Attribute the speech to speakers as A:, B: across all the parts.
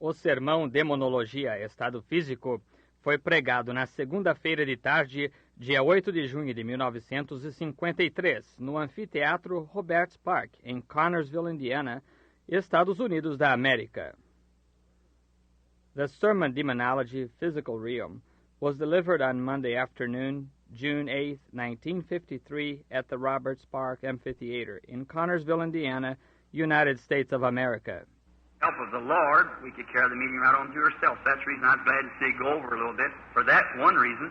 A: O sermão Demonologia, Estado Físico, foi pregado na segunda-feira de tarde, dia 8 de junho de 1953, no Anfiteatro Roberts Park, em Connersville, Indiana, Estados Unidos da América. The sermon Demonology, Physical Realm was delivered on Monday afternoon, June 8, 1953, at the Roberts Park Amphitheater in Connersville, Indiana, United States of America.
B: Help of the Lord, we could carry the meeting right on to ourselves. That's the reason I'm glad to see go over a little bit. For that one reason,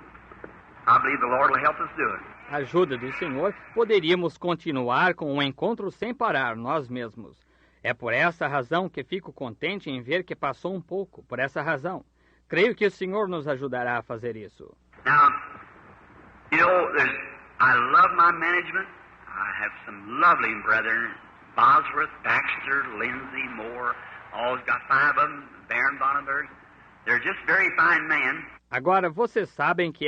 B: I believe the Lord will help us do it.
A: Ajuda do Senhor, poderíamos continuar com o encontro sem parar nós mesmos. É por essa razão que fico contente em ver que passou um pouco. Por essa razão, creio que o Senhor nos ajudará a fazer isso.
B: Now, you know, I love my management. I have some lovely brethren, Bosworth, Baxter, Lindsay, Moore. Always got 5 of them, Baron Bonnenberg. They're just very fine men.
A: Agora, vocês sabem que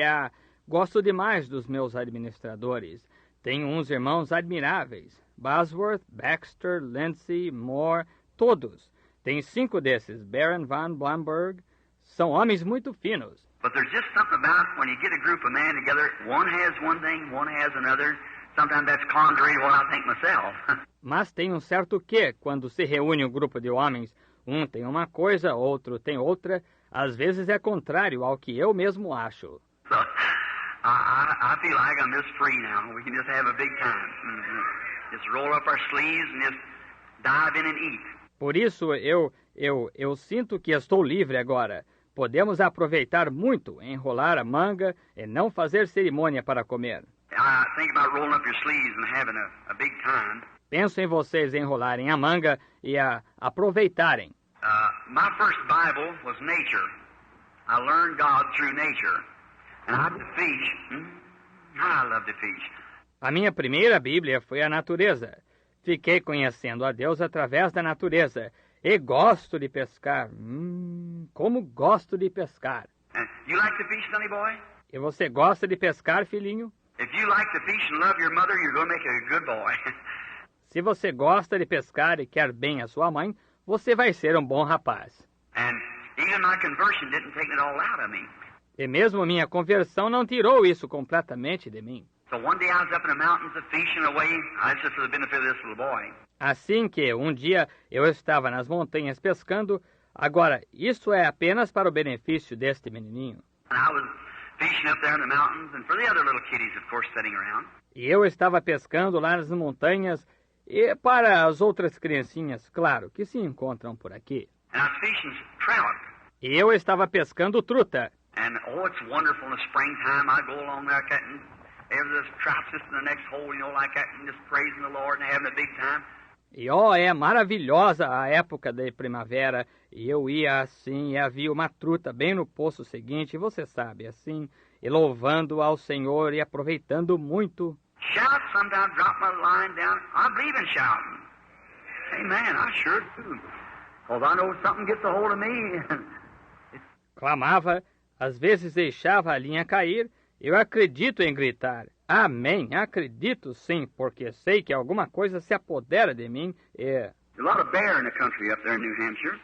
A: gosto demais dos meus administradores. Tenho uns irmãos admiráveis. Bosworth, Baxter, Lindsay, Moore, todos. Tem 5 desses, Baron von Blomberg. São homens muito finos.
B: But there's just something about when you get a group of men together, one has one thing, one has another. Sometimes that's contrary to what I think myself.
A: Mas tem um certo quê quando se reúne um grupo de homens. Um tem uma coisa, outro tem outra. Às vezes é contrário ao que eu mesmo acho.
B: So, I feel like I'm just free now. We can just have a big time. Just roll up our sleeves and just dive in and eat.
A: Por isso, eu sinto que estou livre agora. Podemos aproveitar muito, enrolar a manga e não fazer cerimônia para comer.
B: I think about rolling up your sleeves and having a big time.
A: Penso em vocês enrolarem a manga e aproveitarem.
B: My first Bible was nature. I learned God through nature. And I to fish. I love to fish.
A: A minha primeira Bíblia foi a natureza. Fiquei conhecendo a Deus através da natureza. E gosto de pescar. Como gosto de pescar.
B: You like to fish, sonny boy?
A: E você gosta de pescar, filhinho?
B: If you like to fish and love your mother, you're going to make a good boy.
A: Se você gosta de pescar e quer bem a sua mãe, você vai ser um bom rapaz.
B: And even my conversion didn't take it all out of me.
A: E mesmo minha conversão não tirou isso completamente de mim.
B: So one day I was up in the mountains fishing away. That's just for the benefit of this little boy.
A: Assim que um dia eu estava nas montanhas pescando, agora isso é apenas para o benefício deste menininho.
B: And I was fishing up there in the mountains and for the other little kiddies, of course, sitting around.
A: E eu estava pescando lá nas montanhas e para as outras criancinhas, claro, que se encontram por aqui.
B: And I was fishing trout.
A: E eu estava pescando truta.
B: And oh, it's wonderful in the springtime. I go along there cutting every trout just in the next hole, you know, like that, and just praising the Lord and having a big time.
A: E é maravilhosa a época da primavera. E eu ia assim e havia uma truta bem no poço seguinte, você sabe, assim, e louvando ao Senhor e aproveitando muito.
B: Shout, sometimes drop my line down. I believe in shouting. Amen, I sure do. Because I know something gets a hold of me.
A: Clamava, às vezes deixava a linha cair. Eu acredito em gritar. Amém, acredito sim, porque sei que alguma coisa se apodera de mim e...
B: There's a lot of bear in the country up there in New Hampshire.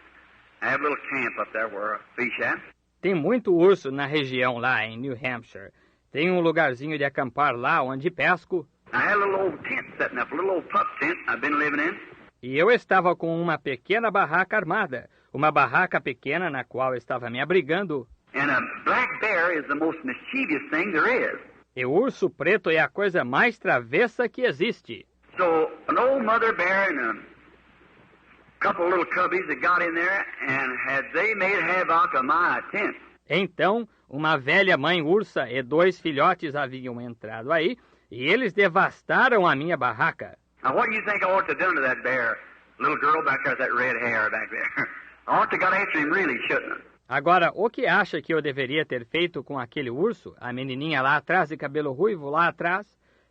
B: I have a little camp up there where I fish at.
A: Tem muito urso na região lá em New Hampshire. Tem um lugarzinho de acampar lá onde pesco.
B: I had a little old tent setting up, a little old pup tent I've been living in.
A: E eu estava com uma pequena barraca armada. Uma barraca pequena na qual estava me abrigando.
B: And a black bear is the most mischievous thing there is.
A: E o urso preto é a coisa mais travessa que existe.
B: So, an old mother bear and a couple of little cubbies that got in there and they made havoc of my tent.
A: Então, uma velha mãe ursa e 2 filhotes haviam entrado aí, e eles devastaram a minha barraca.
B: Now, what do you think I ought to have done to that bear? Little girl back there with that red hair back there. I ought to got after him really, shouldn't I?
A: Agora, o que acha que eu deveria ter feito com aquele urso? A menininha lá atrás de cabelo ruivo lá atrás?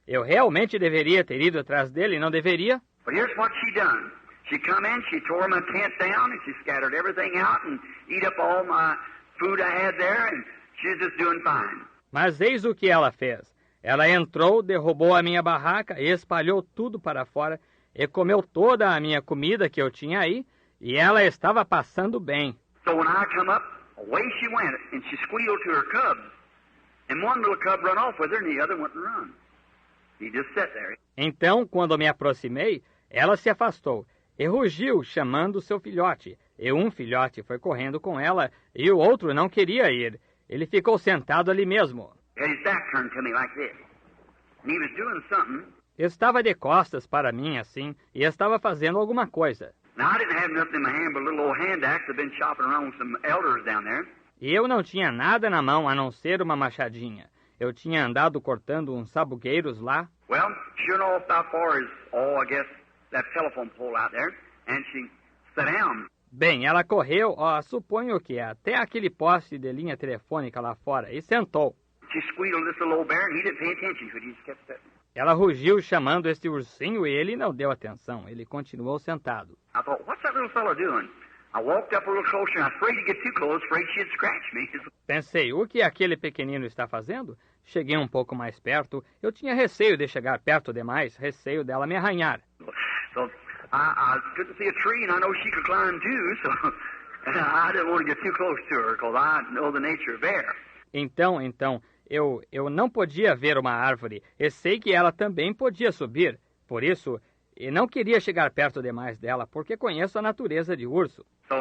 A: Eu realmente deveria ter ido atrás dele, não deveria?
B: But here's what she done. She come in, she tore my tent down, and she scattered everything out and eat up all my food I had there, and she's just doing fine.
A: Mas eis o que ela fez. Ela entrou, derrubou a minha barraca e espalhou tudo para fora e comeu toda a minha comida que eu tinha aí, e ela estava passando bem.
B: So when I come up, away she went, and she squealed to her cubs. And one little cub run off with her, and the other wouldn't run. He just sat there.
A: Então, quando me aproximei, ela se afastou e rugiu, chamando seu filhote. E um filhote foi correndo com ela, e o outro não queria ir. Ele ficou sentado ali mesmo.
B: His back turned to me like this. And he was doing something.
A: Estava de costas para mim, assim, e estava fazendo alguma coisa.
B: Now, I didn't have nothing in my hand but a little old hand axe. I've been chopping around with some elders down there.
A: E eu não tinha nada na mão a não ser uma machadinha. Eu tinha andado cortando uns sabugueiros lá.
B: Well, sure enough, about far as, I guess, that telephone pole out there. And she sat down.
A: Bem, ela correu, suponho que até aquele poste de linha telefônica lá fora, e sentou.
B: She squealed this little old bear, and he didn't pay attention to it. He just kept sitting.
A: Ela rugiu chamando este ursinho e ele não deu atenção. Ele continuou sentado.
B: I thought, what's that little fella doing? I walked up a little closer, and I was afraid to get too close, afraid she'd scratch me.
A: Pensei, o que aquele pequenino está fazendo? Cheguei um pouco mais perto. Eu tinha receio de chegar perto demais, receio dela me arranhar.
B: So I couldn't see a tree, and I know she could climb too, so I didn't want to get too close to her, because I know the nature of bear.
A: Então, eu não podia ver uma árvore, e sei que ela também podia subir. Por isso, eu não queria chegar perto demais dela, porque conheço a natureza de urso.
B: So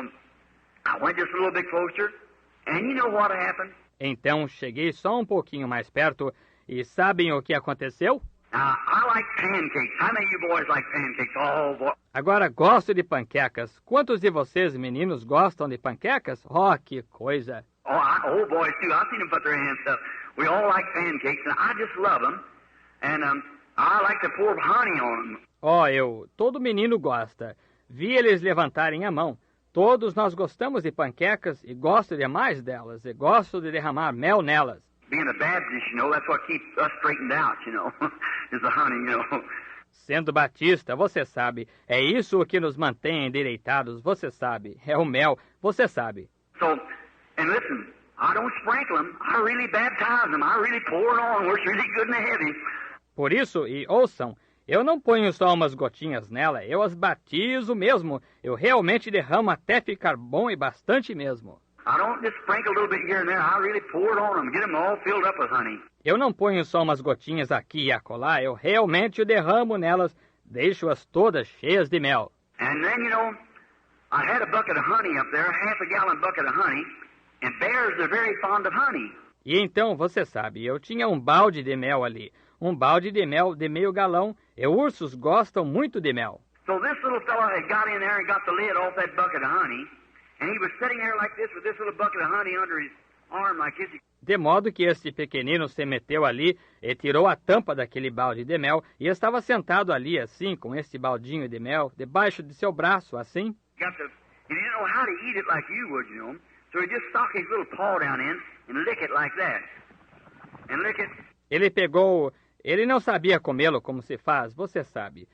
B: I went just a little bit closer, and you know what happened?
A: Então, cheguei só um pouquinho mais perto, e sabem o que aconteceu?
B: Now, I like pancakes. How many of you boys like pancakes? Oh, boy.
A: Agora, gosto de panquecas. Quantos de vocês, meninos, gostam de panquecas? Oh, que coisa!
B: Oh, boys, too. I've seen them put their hands up. We all like pancakes, and I just love them. And I like to pour honey on them.
A: Todo menino gosta. Vi eles levantarem a mão. Todos nós gostamos de panquecas e gosto demais delas. E gosto de derramar mel nelas.
B: Being a Baptist, that's what keeps us straightened out, is the honey,
A: Sendo batista, você sabe, é isso o que nos mantém endireitados, você sabe. É o mel, você sabe.
B: So, and listen, I don't sprinkle them. I really baptize them. I really pour it on where it's really good and heavy.
A: Por isso, e ouçam, eu não ponho só umas gotinhas nela, eu as batizo mesmo. Eu realmente derramo até ficar bom e bastante mesmo.
B: I don't just sprinkle a little bit here and there. I really pour it on them, get them all filled up with honey.
A: Eu não ponho só umas gotinhas aqui e acolá, eu realmente derramo nelas, deixo-as todas cheias de mel.
B: And then, I had a bucket of honey up there, a half-a-gallon bucket of honey, and bears are very fond of honey.
A: E então, você sabe, eu tinha um balde de mel ali, um balde de mel de meio galão, e ursos gostam muito de mel.
B: So this little fellow had got in there and got the lid off that bucket of honey, and he was sitting there like this with this little bucket of honey under his arm like this.
A: De modo que este pequenino se meteu ali e tirou a tampa daquele balde de mel e estava sentado ali assim, com este baldinho de mel, debaixo de seu braço, assim.
B: He didn't know how to eat it like you would, So he just stuck his little paw down in and lick it like that. And lick it.
A: Ele não sabia comê-lo como se faz, você sabe.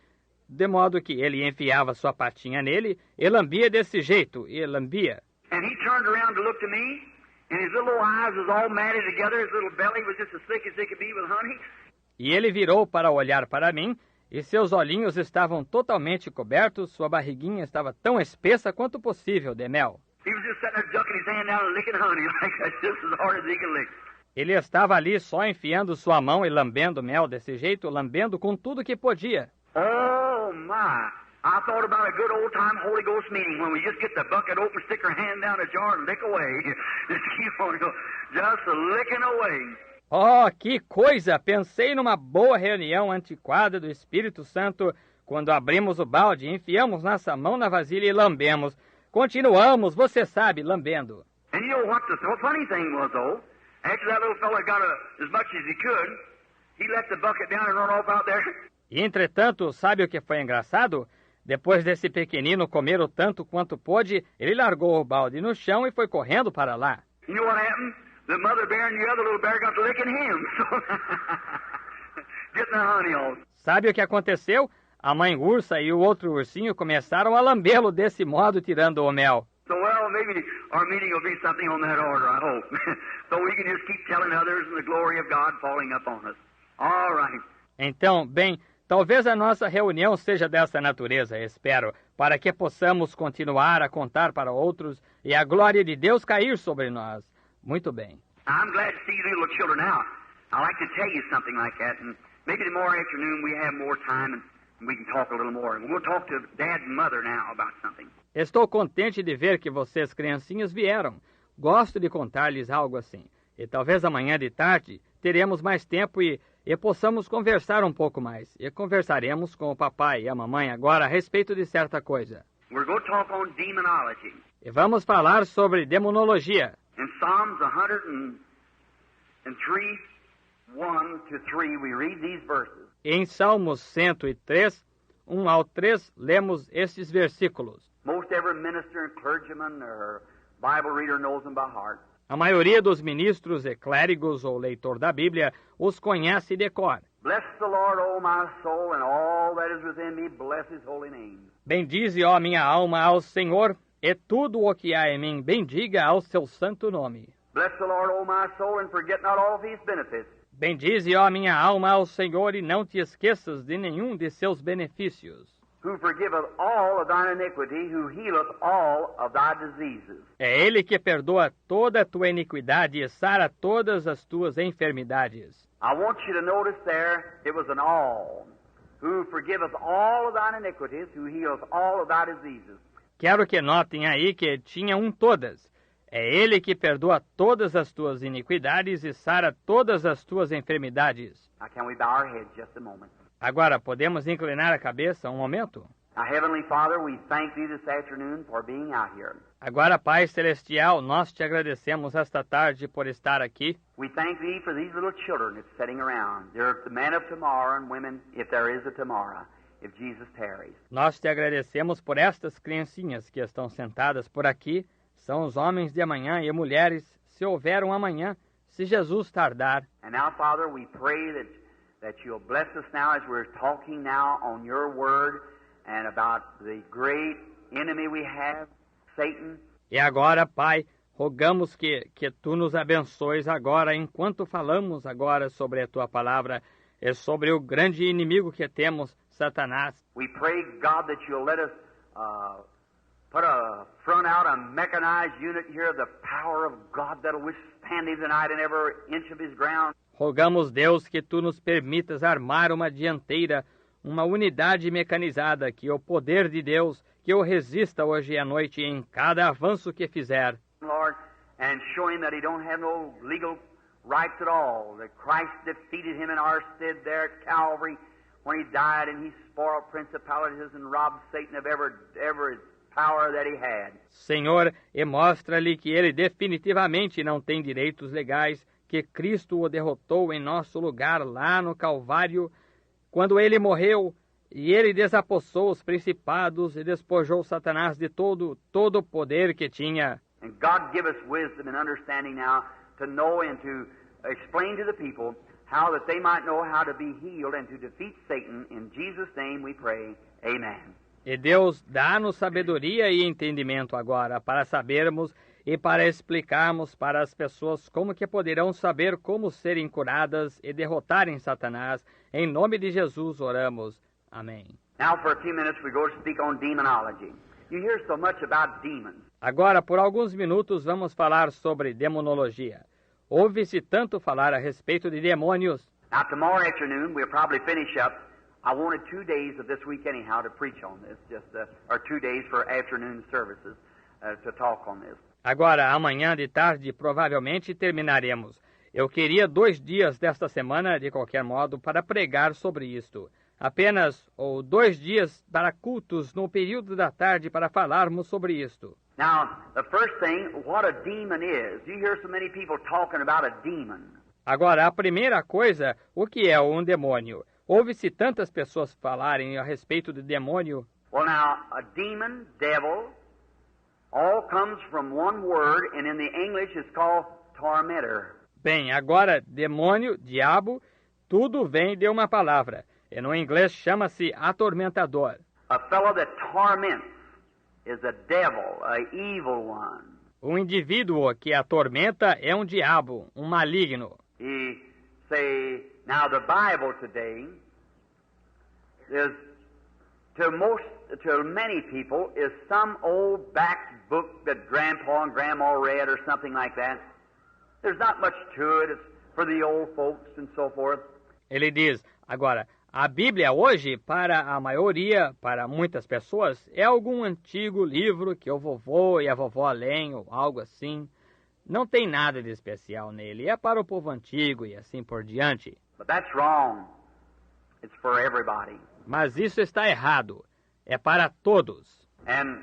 A: De modo que ele enfiava sua patinha nele e lambia desse jeito, e lambia.
B: And he turned around to look to me, and his little eyes was all matted together, his little belly was just as thick as it could be with honey.
A: E ele virou para olhar para mim, e seus olhinhos estavam totalmente cobertos, sua barriguinha estava tão espessa quanto possível de mel.
B: He was just sitting there ducking his hand down and licking honey like that, just as hard as he could lick.
A: Ele estava ali só enfiando sua mão e lambendo mel desse jeito, lambendo com tudo que podia.
B: Oh, my. I thought about a good old-time Holy Ghost meeting when we just get the bucket open, stick our hand down the jar and lick away. Just keep on, just licking away.
A: Oh, que coisa! Pensei numa boa reunião antiquada do Espírito Santo, quando abrimos o balde, enfiamos nossa mão na vasilha e lambemos. Continuamos, você sabe, lambendo.
B: And you know what the funny thing was, though? After that little fella got as much as he could, he let the bucket down and run off out there.
A: E, entretanto, sabe o que foi engraçado? Depois desse pequenino comer o tanto quanto pôde, ele largou o balde no chão e foi correndo para lá.
B: You know what happened? The mother bear and the other little bear got to licking him. So getting the honey off.
A: Sabe o que aconteceu? A mãe ursa e o outro ursinho começaram a lambê-lo desse modo, tirando o mel.
B: So, well, maybe our meeting will be something on that order, I hope. So we can just keep telling others and the glory of God falling upon us. All right.
A: Então, bem, Talvez a nossa reunião seja dessa natureza, espero, para que possamos continuar a contar para outros e a glória de Deus cair sobre nós. Muito bem.
B: I'm glad to see you little children now. I'd like to tell you something like that, and maybe tomorrow afternoon we have more time and we can talk a little more. And we'll talk to Dad and Mother now about something.
A: Estou contente de ver que vocês, criancinhas, vieram. Gosto de contar-lhes algo assim. E talvez amanhã de tarde teremos mais tempo e possamos conversar um pouco mais. E conversaremos com o papai e a mamãe agora a respeito de certa coisa.
B: We're going to talk on demonology.
A: E vamos falar sobre demonologia.
B: In Psalms 103, 1-3, we read these verses.
A: Em Salmos 103, 1 ao 3, lemos estes versículos.
B: Most every minister and clergyman or Bible reader knows them by heart.
A: A maioria dos ministros e clérigos ou leitor da Bíblia os conhece de cor.
B: Bless the Lord, O my soul, and all that is within me, bless his holy name.
A: Bendize, ó minha alma, ao Senhor, e tudo o que há em mim, bendiga ao seu santo nome.
B: Bless the Lord, O my soul, and forget not all of his benefits.
A: Bendize, ó minha alma, ao Senhor, e não te esqueças de nenhum de seus benefícios.
B: Who forgiveth all of thine iniquity, who healeth all of thy diseases.
A: É Ele que perdoa toda a tua iniquidade e sara todas as tuas enfermidades.
B: I want you to notice there, it was an all. Who forgiveth all of thine iniquities, who healeth all of thy diseases.
A: Quero que notem aí que tinha um todas. É Ele que perdoa todas as tuas iniquidades e sara todas as tuas enfermidades.
B: Now can we bow our heads just a moment?
A: Agora, podemos inclinar a cabeça um momento?
B: Now, Heavenly Father, we thank Thee this afternoon for being out here.
A: Agora, Pai Celestial, nós te agradecemos esta tarde por estar aqui.
B: We thank Thee for these little children that's sitting around. They're the men of tomorrow and women, if there is a tomorrow, if Jesus tarries.
A: Nós te agradecemos por estas criancinhas que estão sentadas por aqui. São os homens de amanhã e mulheres, se houver um amanhã, se Jesus tardar.
B: And now, Father, we pray that You'll bless us now as we're talking now on Your Word and about the great enemy we have, Satan.
A: E agora, Pai, rogamos que Tu nos abençoes agora, enquanto falamos agora sobre a Tua Palavra e sobre o grande inimigo que temos, Satanás.
B: We pray, God, that You'll let us put a front out, a mechanized unit here of the power of God that'll withstand Him tonight in every inch of His ground.
A: Rogamos, Deus, que Tu nos permitas armar uma dianteira, uma unidade mecanizada, que o poder de Deus, que o resista hoje à noite em cada avanço que fizer.
B: Lord, and show Him that He don't have no legal rights at all, that Christ defeated Him in our stead there at Calvary when He died and He spoiled principalities and robbed Satan of every power that he had.
A: Senhor, e mostra-lhe que ele definitivamente não tem direitos legais, que Cristo o derrotou em nosso lugar lá no Calvário, quando ele morreu, e ele desapossou os principados e despojou Satanás de todo o poder que tinha.
B: And God give us wisdom and understanding now to know and to explain to the people how that they might know how to be healed and to defeat Satan. In Jesus' name we pray. Amen.
A: E Deus dá-nos sabedoria e entendimento agora para sabermos e para explicarmos para as pessoas como que poderão saber como serem curadas e derrotarem Satanás. Em nome de Jesus oramos. Amém.
B: Now for a few minutes we go to speak on demonology. You hear so much about demons.
A: Agora, por alguns minutos, vamos falar sobre demonologia. Ouve-se tanto falar a respeito de demônios.
B: Now tomorrow afternoon we'll probably finish up. I wanted 2 days of this week anyhow to preach on this, or 2 days for afternoon services to talk on this.
A: Agora, amanhã de tarde, provavelmente terminaremos. Eu queria 2 dias desta semana, de qualquer modo, para pregar sobre isto. Apenas, ou 2 dias para cultos no período da tarde para falarmos sobre isto.
B: Now, the first thing, what a demon is. You hear so many people talking about a demon.
A: Agora, a primeira coisa, o que é um demônio? Ouve-se tantas pessoas falarem a respeito do demônio.
B: Well, now, a demon, devil, all comes from one word, and in the English it's called tormentor.
A: Bem, agora, demônio, diabo, tudo vem de uma palavra. E no inglês chama-se atormentador.
B: A fellow that torments is a devil, a evil one.
A: Um indivíduo que atormenta é um diabo, um maligno.
B: Now the Bible today is, to many people, is some old back book that Grandpa and Grandma read or something like that. There's not much to it. It's for the old folks and so forth.
A: Ele diz, agora, a Bíblia hoje, para a maioria, para muitas pessoas, é algum antigo livro que o vovô e a vovó leem ou algo assim. Não tem nada de especial nele. É para o povo antigo e assim por diante.
B: But that's wrong. It's for everybody.
A: Mas isso está errado. É para todos.
B: And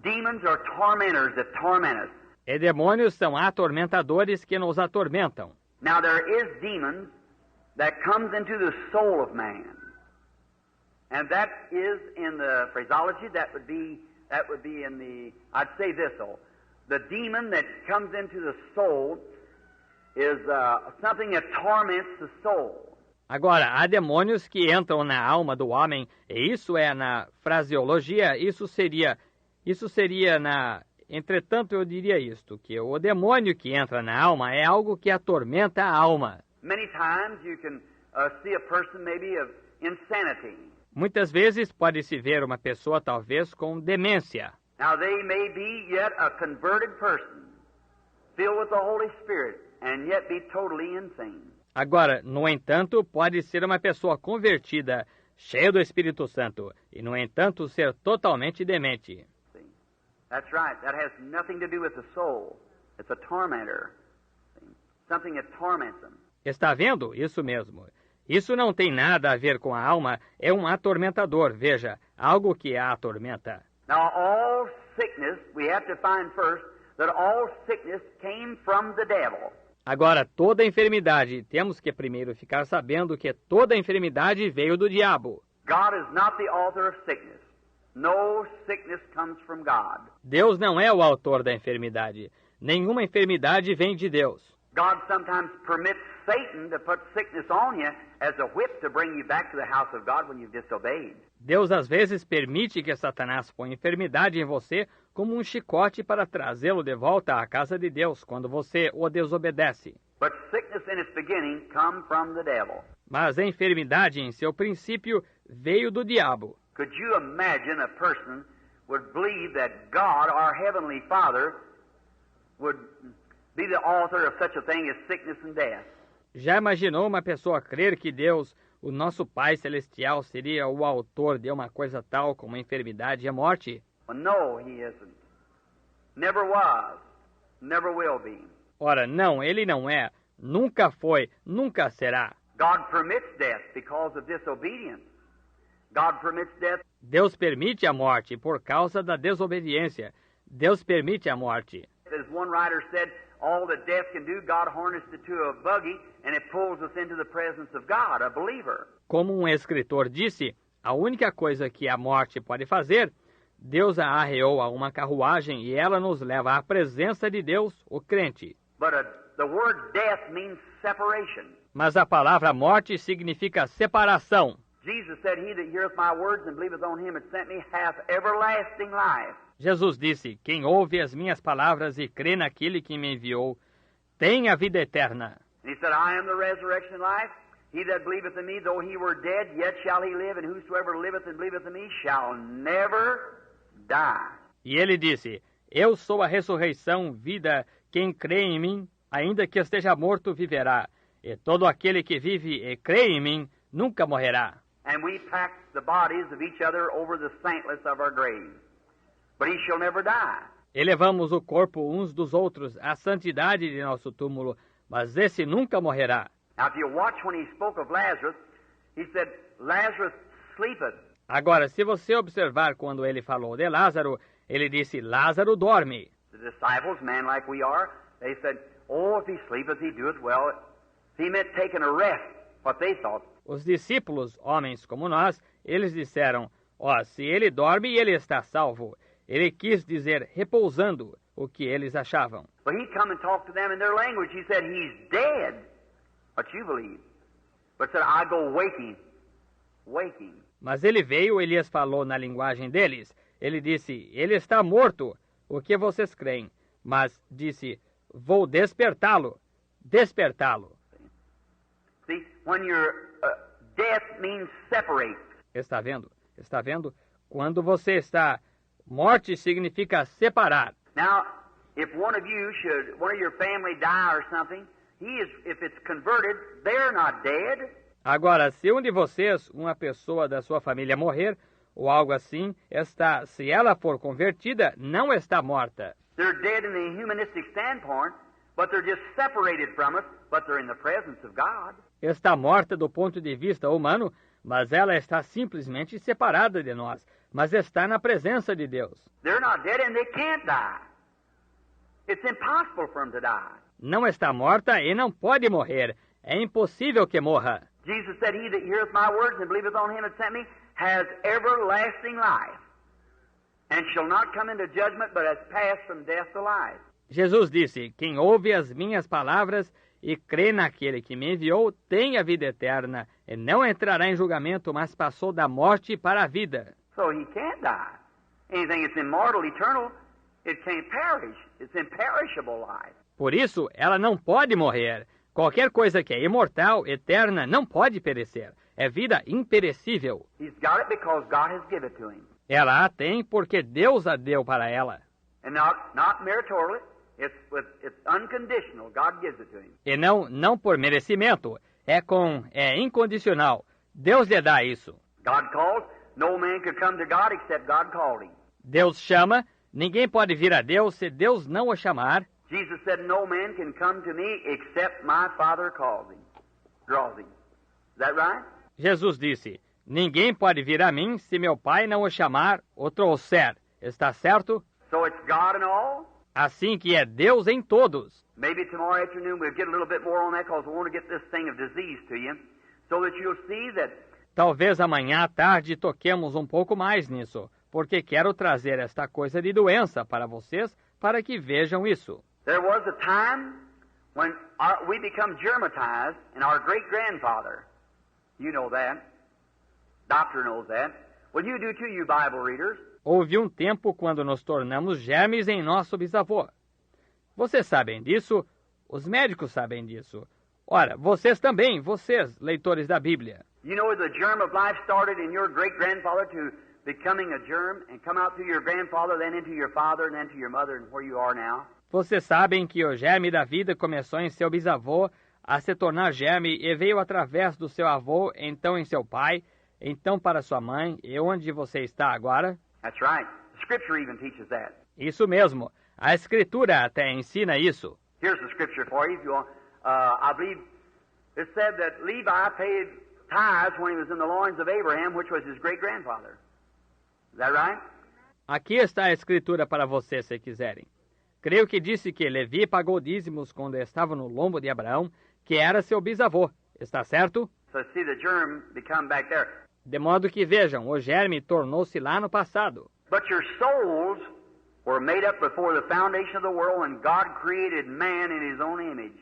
B: demons are tormentors that torment us.
A: E demônios são atormentadores que nos atormentam.
B: Now there is demons that comes into the soul of man. And that is in the phraseology, that would be in the, I'd say this though, the demon that comes into the soul is something that torments the soul.
A: Agora, há demônios que entram na alma do homem, e isso é na fraseologia, isso seria na... Entretanto, eu diria isto, que o demônio que entra na alma é algo que atormenta a alma.
B: Many times you can see a person maybe of insanity.
A: Muitas vezes pode-se ver uma pessoa talvez com demência.
B: Now they may be yet a converted person, filled with the Holy Spirit, and yet be totally insane.
A: Agora, no entanto, pode ser uma pessoa convertida, cheia do Espírito Santo, e no entanto ser totalmente demente.
B: See? That's right. That has nothing to do with the soul. It's a tormentor. See? Something that torments them.
A: Está vendo? Isso mesmo. Isso não tem nada a ver com a alma, é um atormentador, veja, algo que a atormenta.
B: Now all sickness, we have to find first that all sickness came from the devil.
A: Agora, toda enfermidade, temos que primeiro ficar sabendo que toda enfermidade veio do diabo.
B: God is not the author of sickness. No sickness comes from God.
A: Deus não é o autor da enfermidade. Nenhuma enfermidade vem de Deus.
B: God sometimes permits Satan to put sickness on you as a whip to bring you back to the house of God when you've disobeyed.
A: Deus às vezes permite que Satanás ponha enfermidade em você como um chicote para trazê-lo de volta à casa de Deus quando você o desobedece.
B: But sickness in its beginning come from the devil.
A: Mas a enfermidade em seu princípio veio do diabo.
B: Could you imagine a person would believe that God, our Heavenly Father, would be the author of such a thing as sickness and death?
A: Já imaginou uma pessoa crer que Deus, o nosso Pai Celestial, seria o autor de uma coisa tal como a enfermidade e a morte?
B: Well, no, He isn't. Never was. Never will be.
A: Ora, não, ele não é. Nunca foi, nunca será.
B: God permits death because of disobedience. God permits death.
A: Deus permite a morte por causa da desobediência. Deus permite a morte.
B: As one writer said, all that death can do, God harnessed it to a buggy and it pulls us into the presence of God, a believer.
A: Como um escritor disse, a única coisa que a morte pode fazer, Deus a arreou a uma carruagem e ela nos leva à presença de Deus, o crente.
B: But the word death means separation.
A: Mas a palavra morte significa separação.
B: Jesus said, he that heareth my words and believeth on him that sent me hath everlasting life.
A: Jesus disse, quem ouve as minhas palavras e crê naquele que me enviou, tem a vida eterna.
B: And he said, I am the resurrection and life. He that believeth in me, though he were dead, yet shall he live, and whosoever liveth and believeth in me shall never die.
A: E ele disse, eu sou a ressurreição, vida, quem crê em mim, ainda que esteja morto, viverá. E todo aquele que vive e crê em mim, nunca morrerá.
B: And we pack the bodies of each other over the saintless of our graves. But he shall never die.
A: E levamos o corpo uns dos outros à santidade de nosso túmulo, mas esse nunca morrerá.
B: Now if you watch when he spoke of Lazarus, he said, Lazarus sleepeth.
A: Agora, se você observar quando ele falou de Lázaro, ele disse, Lázaro dorme.
B: The disciples, men like we are, they said, oh, if he sleepeth, he doeth well. He meant taking a rest, what they thought.
A: Os discípulos, homens como nós, eles disseram, se ele dorme, ele está salvo. Ele quis dizer repousando, o que eles achavam.
B: But he come and talked to them in their language. He said, he's dead. What you believe. But said, I go waking. Waking.
A: Mas ele veio, Elias falou na linguagem deles. Ele disse, ele está morto, o que vocês creem? Mas disse, vou despertá-lo. Despertá-lo.
B: See, when you're Death means separate.
A: Está vendo? Está vendo? Quando você está... Morte significa separar.
B: Now, if one of your family die or something, if it's converted, they're not dead.
A: Agora, se um de vocês, uma pessoa da sua família morrer, ou algo assim, se ela for convertida, não está morta.
B: They're dead in the humanistic standpoint, but they're just separated from us, but they're in the presence of God.
A: Está morta do ponto de vista humano, mas ela está simplesmente separada de nós, mas está na presença de Deus.
B: They're not dead and they can't die. It's impossible for them to die.
A: Não está morta e não pode morrer. É impossível que morra.
B: Jesus said, "He that heareth my words and believeth on him that sent me has everlasting life, and shall not come into judgment, but has passed from death to life."
A: Jesus disse, quem ouve as minhas palavras e crê naquele que me enviou, tem a vida eterna, e não entrará em julgamento, mas passou da morte para a vida.
B: So he can't die. Anything that's immortal, eternal, it can't perish. It's imperishable life.
A: Por isso, ela não pode morrer. Qualquer coisa que é imortal, eterna, não pode perecer. É vida imperecível.
B: He's got it because God has given it to him.
A: Ela a tem porque Deus a deu para ela.
B: And not meritorially. It's unconditional. God gives it to him.
A: E não por merecimento. É incondicional. Deus lhe dá isso.
B: God calls. No man could come to God except God called him.
A: Deus chama. Ninguém pode vir a Deus se Deus não o chamar.
B: Jesus said, "No man can come to me except my Father calls him, draws him." Is that right?
A: Jesus disse, ninguém pode vir a mim se meu Pai não o chamar ou trouxer. Está certo?
B: So it's God in all?
A: Assim que é Deus em todos.
B: Maybe tomorrow afternoon we'll get a little bit more on that because we want to get this thing of disease to you so that you'll see that.
A: Talvez amanhã à tarde toquemos um pouco mais nisso, porque quero trazer esta coisa de doença para vocês, para que vejam isso.
B: There was a time when we become germatized, and our great-grandfather, you know that, doctor knows that. Well, you do too, you Bible readers.
A: Houve um tempo quando nos tornamos germes em nosso bisavô. Vocês sabem disso, os médicos sabem disso. Ora, vocês também, vocês, leitores da Bíblia.
B: You know the germ of life started in your great-grandfather to becoming a germ and come out through your grandfather, then into your father, and then to your mother, and where you are now.
A: Vocês sabem que o germe da vida começou em seu bisavô a se tornar germe e veio através do seu avô, então em seu pai, então para sua mãe, e onde você está agora?
B: That's right. The Scripture even teaches that.
A: Isso mesmo. A Escritura até ensina isso.
B: Here's the Scripture for you if you want. I believe it said that Levi paid tithes when he was in the loins of Abraham, which was his great-grandfather. Is that right?
A: Aqui está a Escritura para vocês, se quiserem. Creio que disse que Levi pagou dízimos quando estava no lombo de Abraão, que era seu bisavô. Está certo?
B: So see the germ become back there.
A: De modo que vejam, o germe tornou-se lá no passado.
B: But your souls were made up before the foundation of the world when God created man in his own image.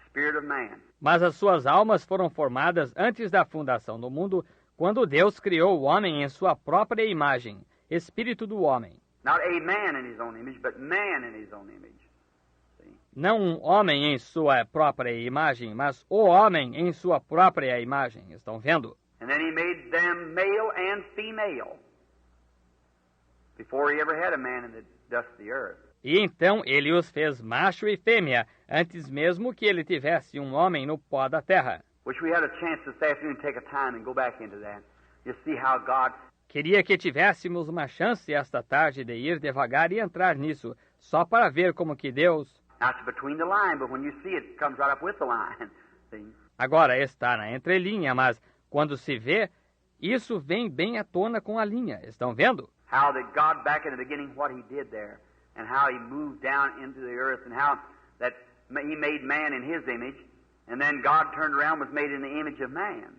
B: Spirit of man.
A: Mas as suas almas foram formadas antes da fundação do mundo, quando Deus criou o homem em sua própria imagem, espírito do homem.
B: Not a man in his own image, but man in his own image. See?
A: Não um homem em sua própria imagem, mas o homem em sua própria imagem. Estão vendo?
B: And then he made them male and female before he ever had a man in the dust of the earth.
A: E então ele os fez macho e fêmea, antes mesmo que ele tivesse um homem no pó da terra.
B: Wish we had a chance this afternoon to take a time and go back into that. You see how God...
A: Queria que tivéssemos uma chance esta tarde de ir devagar e entrar nisso, só para ver como que Deus...
B: That's between the line, but when you see it, it comes right up with the line. See?
A: Agora está na entrelinha, mas quando se vê, isso vem bem à tona com a linha. Estão vendo?
B: How that God back in the beginning, what he did there, and how he moved down into the earth, and how that he made man in his image, and then God turned around and was made in the image of man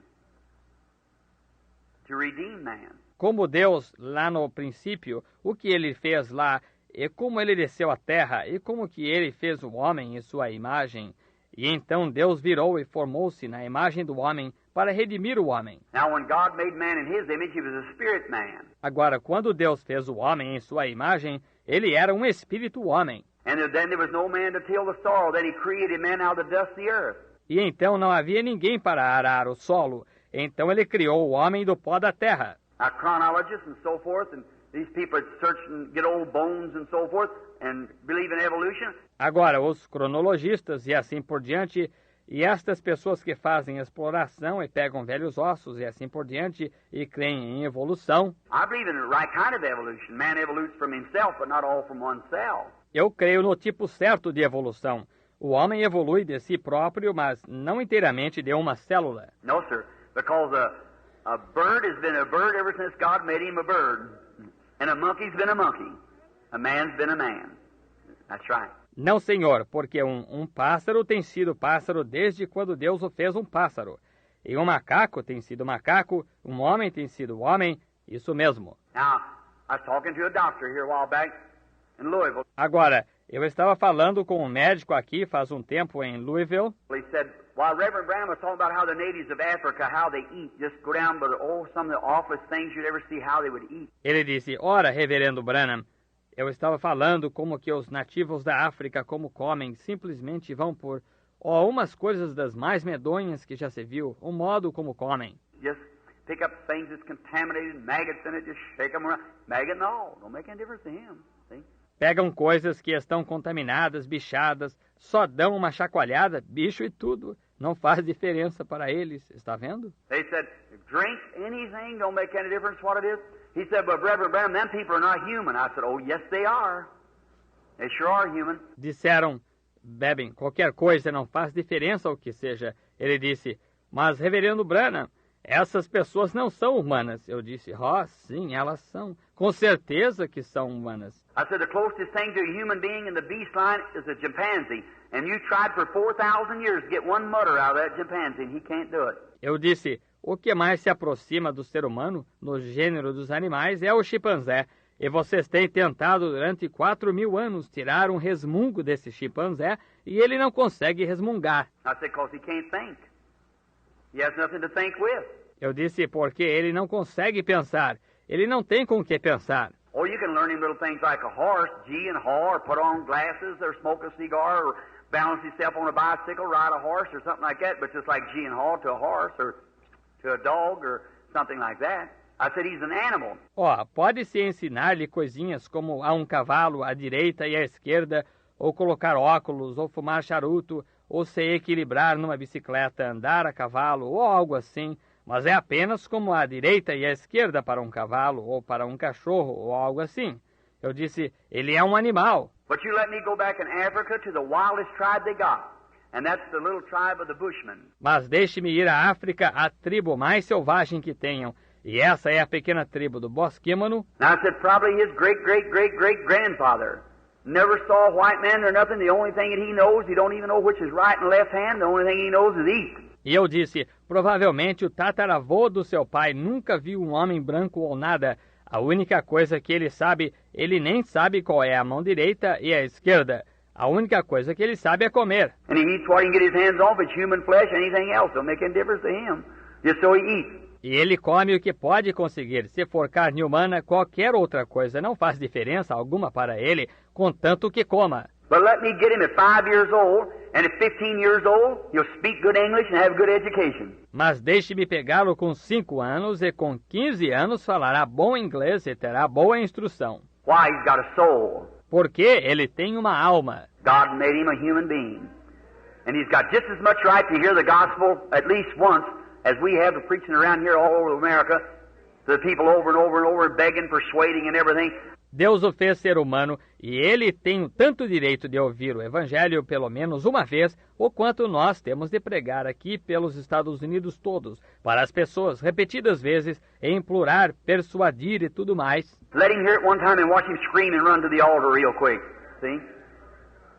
B: to redeem man.
A: Como Deus, lá no princípio, o que ele fez lá, e como ele desceu à terra, e como que ele fez o homem em sua imagem. E então Deus virou e formou-se na imagem do homem para redimir o homem.
B: Now, when God made man in his image, he was a spirit man.
A: Agora, quando Deus fez o homem em sua imagem, ele era um espírito homem.
B: And then there was no man to till the soil. Then he created man out of the dust of the earth.
A: E então não havia ninguém para arar o solo. Então ele criou o homem do pó da terra.
B: Now, chronologists and so forth, and these people that search and get old bones and so forth, and believe in evolution.
A: Agora, os cronologistas e assim por diante, e estas pessoas que fazem exploração e pegam velhos ossos e assim por diante, e creem em evolução.
B: I believe in the right kind of evolution. Man evolutes from himself, but not all from oneself.
A: Eu creio no tipo certo de evolução. O homem evolui de si próprio, mas não inteiramente de uma célula.
B: No, sir, because a bird has been a bird ever since God made him a bird. And a monkey's been a monkey. A man's been a man. That's right.
A: Não, senhor, porque um pássaro tem sido pássaro desde quando Deus o fez um pássaro. E um macaco tem sido macaco, um homem tem sido homem, isso mesmo.
B: Now, I was talking to a doctor here a while back in Louisville.
A: Agora, eu estava falando com um médico aqui faz um tempo em Louisville.
B: He said, while Reverend Branham was talking about how the natives of Africa, how they eat, just go down by some of the awfulest things you'd ever see, how they would eat.
A: Ele disse, ora, reverendo Branham, eu estava falando como que os nativos da África como comem, simplesmente vão por umas coisas das mais medonhas que já se viu, o modo como comem.
B: Just pick up things that's contaminated, maggots in it, just shake them around. Maggot and all, don't make any difference to him, see?
A: Pegam coisas que estão contaminadas, bichadas, só dão uma chacoalhada, bicho e tudo. Não faz diferença para eles, está vendo?
B: They said, drink anything, don't make any difference what it is. He said, but Reverend Branham, them people are not human. I said, oh, yes, they are. They sure are human.
A: Disseram, bebem qualquer coisa, não faz diferença o que seja. Ele disse, mas reverendo Branham, essas pessoas não são humanas. Eu disse, sim, elas são. Com certeza que são humanas.
B: I said, the closest thing to a human being in the beast line is a chimpanzee. And you tried for 4,000 years to get one mutter out of that chimpanzee, and he can't do it.
A: Eu disse, o que mais se aproxima do ser humano, no gênero dos animais, é o chimpanzé. E vocês têm tentado durante 4.000 anos tirar um resmungo desse chimpanzé, e ele não consegue resmungar.
B: I said, because he can't think. He has nothing to think with.
A: Eu disse, porque ele não consegue pensar. Ele não tem com o que pensar.
B: Oh, you can learn him little things like a horse, gee and haw, or put on glasses, or smoke a cigar, or balance himself on a bicycle, ride a horse, or something like that, but just like gee and haw to a horse, or to a dog, or something like that. I said he's an animal.
A: Pode-se ensinar-lhe coisinhas como a um cavalo à direita e à esquerda, ou colocar óculos, ou fumar charuto, ou se equilibrar numa bicicleta, andar a cavalo, ou algo assim, mas é apenas como a direita e a esquerda para um cavalo, ou para um cachorro, ou algo assim. Eu disse, ele é um animal.
B: But you let me go back in Africa to the wildest tribe they got, and that's the little tribe of the Bushmen.
A: Mas deixe-me ir à África, a tribo mais selvagem que tenham, e essa é a pequena tribo do Bosquímano.
B: Now I said, probably his great-great-great-great-grandfather never saw a white man or nothing. The only thing that he knows, he don't even know which is right and left hand. The only thing he knows is eat.
A: E eu disse, provavelmente o tataravô do seu pai nunca viu um homem branco ou nada. A única coisa que ele sabe, ele nem sabe qual é a mão direita e a esquerda. A única coisa que ele sabe é comer.
B: And he eats what he can get his hands on, if it's human flesh, anything else. Don't make any difference to him. Just so he eats.
A: E ele come o que pode conseguir. Se for carne humana, qualquer outra coisa não faz diferença alguma para ele, contanto que coma.
B: But let me get him at 5 years old, and at 15 years old, he'll speak good English and have good education.
A: Mas deixe-me pegá-lo com 5 anos e com 15 anos falará bom inglês e terá boa instrução.
B: Why? He's got a soul.
A: Porque ele tem uma alma.
B: God made him a human being. And he's got just as much right to hear the gospel at least once as we have the preaching around here all over America, to the people over and over and over, begging, persuading and everything.
A: Deus o fez ser humano e ele tem tanto direito de ouvir o Evangelho pelo menos uma vez, o quanto nós temos de pregar aqui pelos Estados Unidos todos, para as pessoas repetidas vezes, e implorar, persuadir e tudo mais.
B: Let him hear it one time and watch him scream and run to the altar real quick. See?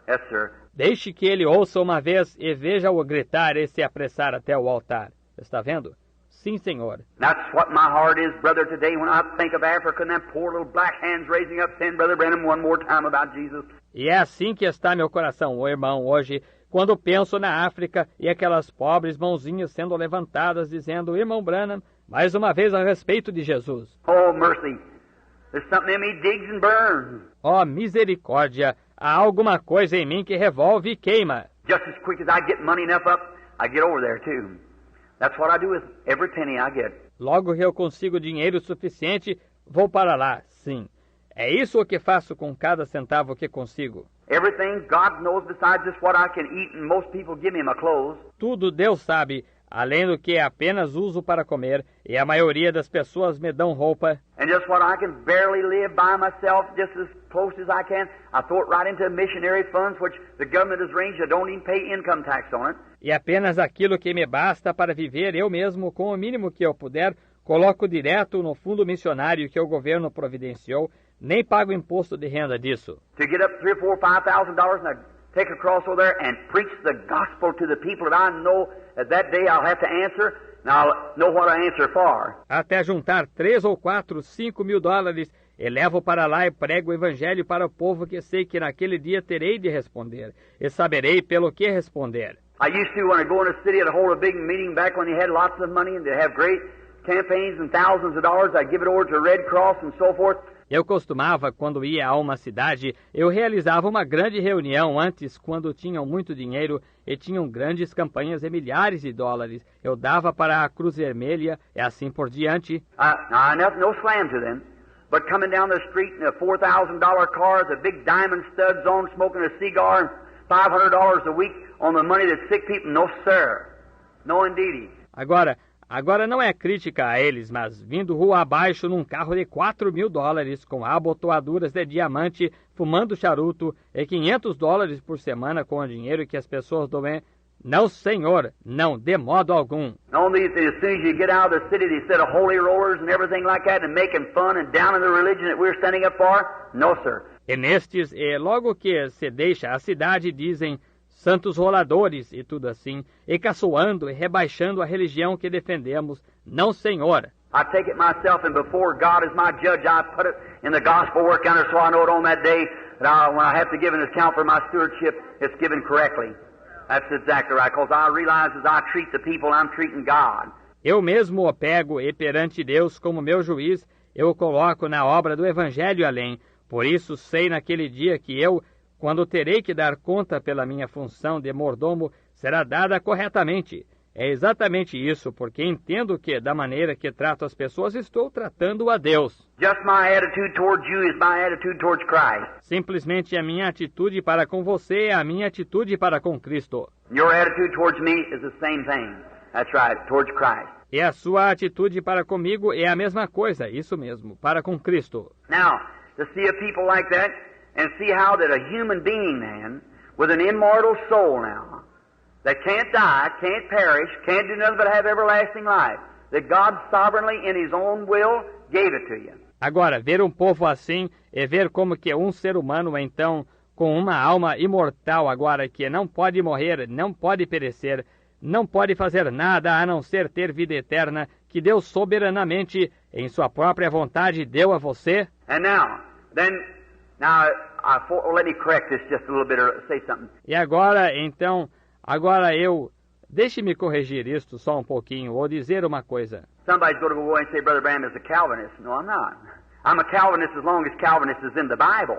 B: Yes, sir.
A: Deixe que ele ouça uma vez e veja-o gritar e se apressar até o altar. Está vendo? Sim, Senhor.
B: That's what my heart is, brother, today when I think of Africa and them poor little black hands raising up saying, Brother Branham, one more time about Jesus.
A: E é assim que está meu coração, ô irmão, hoje, quando penso na África e aquelas pobres mãozinhas sendo levantadas dizendo, Irmão Branham, mais uma vez a respeito de Jesus.
B: Oh, mercy. There's something in me digs and burns.
A: Oh, misericórdia, há alguma coisa em mim que revolve e queima.
B: Just as quick as I get money enough up, I get over there too. That's what I do with every penny I get.
A: Logo que eu consigo dinheiro suficiente, vou para lá, sim. É isso o que faço com cada centavo que consigo.
B: Everything God knows besides just what I can eat, and most people give me my clothes.
A: Tudo Deus sabe, além do que apenas uso para comer, e a maioria das pessoas me dão roupa.
B: And just what I can barely live by myself, just as close as I can, I throw it right into missionary funds, which the government has arranged. I don't even pay income tax on it.
A: E apenas aquilo que me basta para viver eu mesmo, com o mínimo que eu puder, coloco direto no fundo missionário que o governo providenciou. Nem pago imposto de renda disso.
B: To get up $3,000, $4,000, $5,000 and I take a cross over there and preach the gospel to the people that I know that day I'll have to answer, and I'll know what I answer for.
A: Até juntar 3 ou 4, 5 mil dólares, e levo para lá e prego o evangelho para o povo que sei que naquele dia terei de responder, e saberei pelo que responder.
B: I used to, when I go in a city, I'd hold a big meeting back when they had lots of money and they'd have great campaigns and thousands of dollars. I'd give it over to the Red Cross and so forth.
A: Eu costumava, quando ia a uma cidade, eu realizava uma grande reunião antes, quando tinham muito dinheiro e tinham grandes campanhas e milhares de dólares. Eu dava para a Cruz Vermelha e assim por diante.
B: No slam to them, but coming down the street in a $4,000 car with a big diamond studs on, smoking a cigar, and $500 a week on the money that sick people, no sir, no indeedy.
A: Agora não é crítica a eles, mas vindo rua abaixo num carro de $4,000 com abotoaduras de diamante, fumando charuto e $500 por semana com o dinheiro que as pessoas doem. Não, senhor, não, de modo algum.
B: Only as soon as you get out of the city, they said of holy rollers and everything like that, and making fun and down in the religion that we're standing up for. No, sir.
A: E nestes, logo que se deixa a cidade, dizem santos roladores e tudo assim, e caçoando e rebaixando a religião que defendemos. Não, senhor.
B: I take it myself, and before God is my judge, I put it in the gospel work counter so I know it on that day that when I have to give an account for my stewardship, it's given correctly. That's exactly right, because I realize as I treat the people, I'm treating God.
A: Eu mesmo o pego e perante Deus como meu juiz, eu o coloco na obra do Evangelho além. Por isso sei naquele dia que eu, quando terei que dar conta pela minha função de mordomo, será dada corretamente. É exatamente isso, porque entendo que, da maneira que trato as pessoas, estou tratando a Deus.
B: Just my attitude towards you is my attitude towards Christ.
A: Simplesmente a minha atitude para com você é a minha atitude para com Cristo.
B: Your attitude towards me is the same thing. That's right, towards Christ.
A: E a sua atitude para comigo é a mesma coisa, isso mesmo, para com Cristo.
B: Now, to see a people like that, and see how that a human being, man, with an immortal soul now, that can't die, can't perish, can't do nothing but have everlasting life, that God sovereignly in His own will gave it to you.
A: Agora, ver um povo assim e ver como que um ser humano, então, com uma alma imortal agora que não pode morrer, não pode perecer, não pode fazer nada a não ser ter vida eterna, que Deus soberanamente, em sua própria vontade, deu a você.
B: And now, let me correct this just a little bit or say something.
A: E agora, então, deixe-me corrigir isto só um pouquinho, ou dizer uma coisa.
B: Somebody's going to go away and say, Brother Branham is a Calvinist. No, I'm not. I'm a Calvinist as long as Calvinist is in the Bible.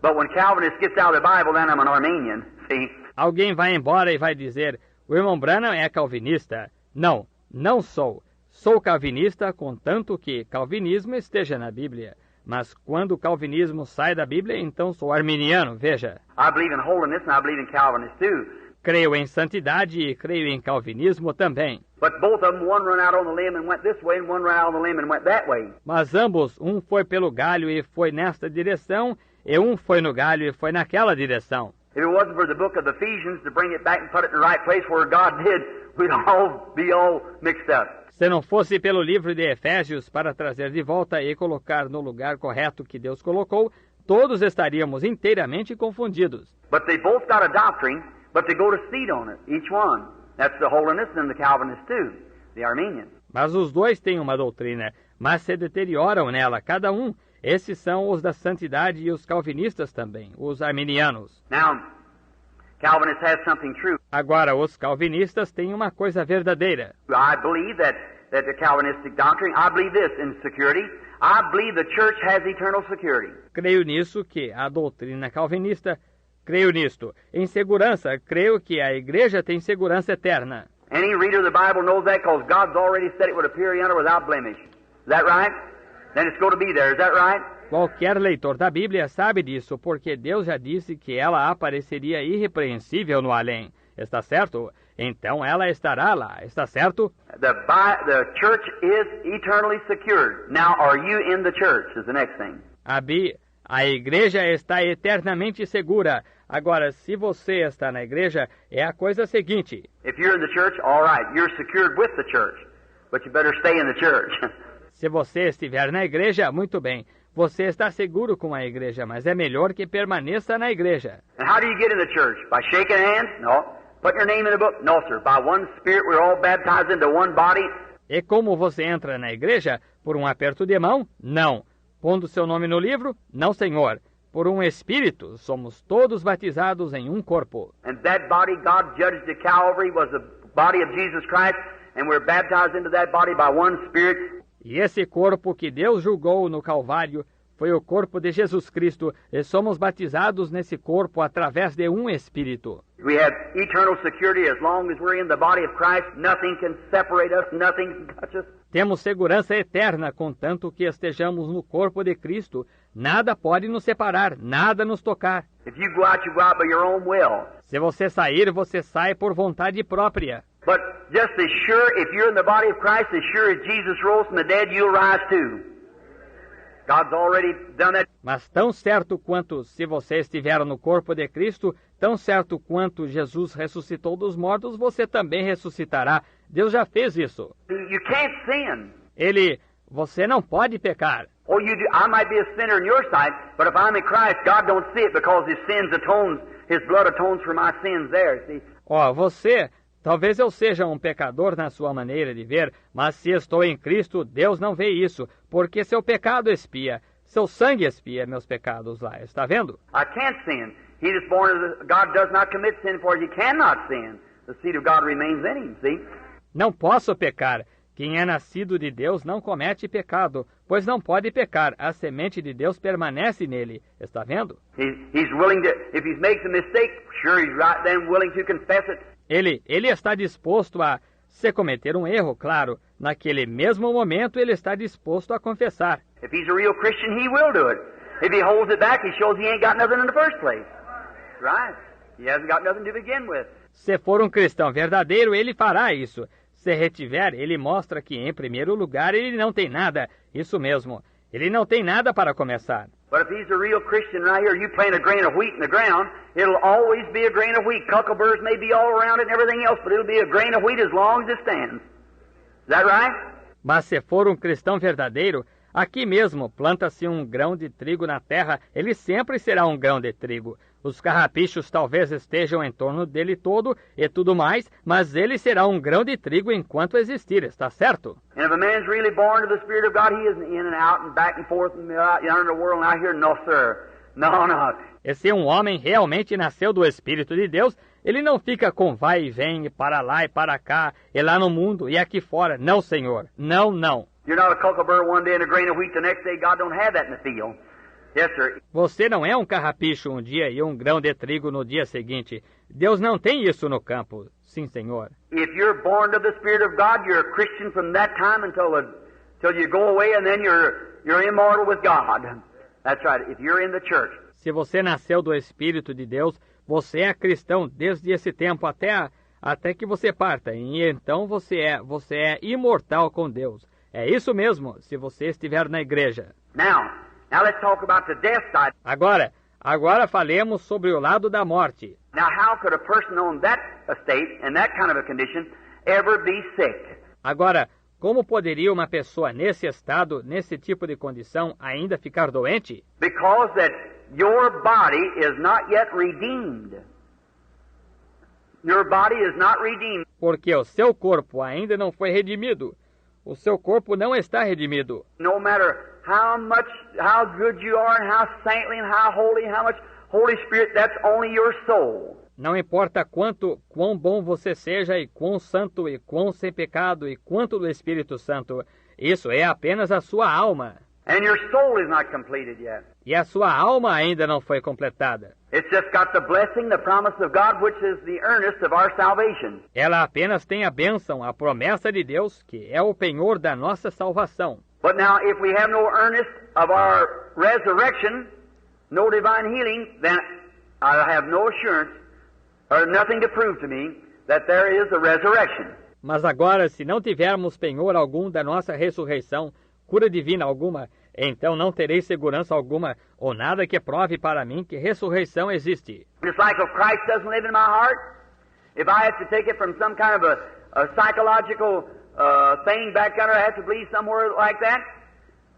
B: But when Calvinist gets out of the Bible, then I'm an Arminian. See?
A: Alguém vai embora e vai dizer, o irmão Branham é calvinista. Não, não sou. Sou calvinista, contanto que calvinismo esteja na Bíblia. Mas quando o calvinismo sai da Bíblia, então sou arminiano, veja.
B: I believe in holiness and I believe in Calvinist too.
A: Creio em santidade e creio em calvinismo também.
B: But both of them, one run out on the limb and went this way, and one ran out on the limb and went that way.
A: Mas ambos, um foi pelo galho e foi nesta direção, e um foi no galho e foi naquela direção.
B: If it wasn't for the book of Ephesians to bring it back and put it in the right place where God did, we'd all be all mixed up.
A: Se não fosse pelo livro de Efésios para trazer de volta e colocar no lugar correto que Deus colocou, todos estaríamos inteiramente confundidos.
B: But they both got a doctrine, but they go to seed on it, each one. That's the holiness and the Calvinist too, the Arminian.
A: Mas os dois têm uma doutrina, mas se deterioram nela, cada um. Esses são os da santidade e os calvinistas também, os arminianos.
B: Now, Calvinist has something true.
A: Agora, os calvinistas têm uma coisa verdadeira.
B: I believe that the Calvinistic doctrine, I believe this in security. I believe the church has eternal security.
A: Creio nisso que a doutrina calvinista, Creio nisto. Em segurança, creio que a igreja tem segurança eterna.
B: Any reader of the Bible knows that because God's already said it would appear yonder without blemish. Is that right? Then it's going to be there. Is that right?
A: Qualquer leitor da Bíblia sabe disso, porque Deus já disse que ela apareceria irrepreensível no além. Está certo? Então ela estará lá. Está certo?
B: The church is eternally secured. Now, are you in the church? Is the next thing.
A: A igreja está eternamente segura. Agora, se você está na igreja, é a coisa seguinte.
B: If you're in the church, all right, you're secured with the church, but you better stay in the church.
A: Se você estiver na igreja, muito bem. Você está seguro com a igreja, mas é melhor que permaneça na igreja.
B: And how do you get in the church? By shaking hands? No. Put your name in the book? No, sir. By one Spirit, we're all baptized into one body.
A: E como você entra na igreja? Por um aperto de mão? Não. Pondo seu nome no livro? Não, senhor. Por um Espírito, somos todos batizados em um corpo.
B: And that body God judged at Calvary was the body of Jesus Christ, and we're baptized into that body by one Spirit.
A: E esse corpo que Deus julgou no Calvário foi o corpo de Jesus Cristo, e somos batizados nesse corpo através de um Espírito.
B: We have eternal security as long as we're in the body of Christ. Nothing can separate us, nothing can touch us.
A: Temos segurança eterna, contanto que estejamos no corpo de Cristo. Nada pode nos separar, nada nos tocar.
B: If you go out by your own will.
A: Se você sair, você sai por vontade própria.
B: But just as sure, if you're in the body of Christ, as sure as Jesus rose from the dead, you'll rise too. God's already done that.
A: Mas tão certo quanto se você estiver no corpo de Cristo, tão certo quanto Jesus ressuscitou dos mortos, você também ressuscitará. Deus já fez isso.
B: You can't sin.
A: Você não pode pecar.
B: Oh, you do. I might be a sinner in your sight, but if I'm in Christ, God don't see it because His blood atones for my sins there, see?
A: Talvez eu seja um pecador na sua maneira de ver, mas se estou em Cristo, Deus não vê isso, porque seu pecado expia, seu sangue expia meus pecados lá, está vendo?
B: I can't sin. He that's born of God does not commit sin, for he cannot sin. The seed of God remains in him, see?
A: Não posso pecar. Quem é nascido de Deus não comete pecado, pois não pode pecar. A semente de Deus permanece nele, está vendo?
B: He's willing to, if he makes a mistake, sure he's right then willing to confess it.
A: Ele está disposto a, se cometer um erro, claro, naquele mesmo momento ele está disposto a confessar.
B: If he's a real Christian, he will do it. If he holds it back, he shows he ain't got nothing in the first place. Right? He hasn't got nothing to begin with.
A: Se for um cristão verdadeiro, ele fará isso. Se retiver, ele mostra que, em primeiro lugar, ele não tem nada. Isso mesmo. Ele não tem nada para começar.
B: But if he's a real Christian right here, you plant a grain of wheat in the ground, it'll always be a grain of wheat. Cuckleburrs may be all around it and everything else, but it'll be a grain of wheat as long as it stands. Is that right?
A: Mas se for um cristão verdadeiro, aqui mesmo planta-se um grão de trigo na terra, ele sempre será um grão de trigo. Os carrapichos talvez estejam em torno dele todo e tudo mais, mas ele será um grão de trigo enquanto existir, está certo?
B: And if a man's really born of the Spirit of God, he isn't in and out and back and forth and out in the world and out here. No, sir. No, no.
A: E se um homem realmente nasceu do Espírito de Deus, ele não fica com vai e vem, para lá e para cá, e lá no mundo e aqui fora. Não, senhor. Não, não.
B: You're not a cuckleburr one day and a grain of wheat the next day. God don't have that in the field. Yes, sir.
A: Você não é um carrapicho um dia e um grão de trigo no dia seguinte. Deus não tem isso no campo. Sim, senhor.
B: If you're born of the Spirit of God, you're a Christian from that time until you go away, and then you're immortal with God. That's right. If you're in the church.
A: Se você nasceu do Espírito de Deus, você é cristão desde esse tempo até que você parta. E então você é imortal com Deus. É isso mesmo, se você estiver na igreja.
B: Now let's talk about the death side.
A: Agora falemos sobre o lado da morte.
B: Now how could a person on that estate, in that kind of a condition, ever be sick?
A: Agora, como poderia uma pessoa nesse estado, nesse tipo de condição, ainda ficar doente?
B: Because that your body is not yet redeemed. Your body is not redeemed.
A: Porque o seu corpo ainda não foi redimido. O seu corpo não está redimido.
B: No matter how good you are, and how saintly, and how much Holy Spirit, that's only your soul.
A: Não importa quão bom você seja, e quão santo, e quão sem pecado, e quanto do Espírito Santo, isso é apenas a sua alma.
B: And your soul is not completed yet.
A: E a sua alma ainda não foi completada.
B: It's just got the blessing, the promise of God, which is the earnest of our salvation.
A: Ela apenas tem a bênção, a promessa de Deus, que é o penhor da nossa salvação.
B: But now, if we have no earnest of our resurrection, no divine healing, then I have no assurance, or nothing to prove to me, that there is a resurrection.
A: Mas agora, se não tivermos penhor algum da nossa ressurreição, cura divina alguma, então não terei segurança alguma, ou nada que prove para mim que ressurreição existe.
B: It's like if Christ doesn't live in my heart, if I have to take it from some kind of a psychological thing back under, I have to believe somewhere like that,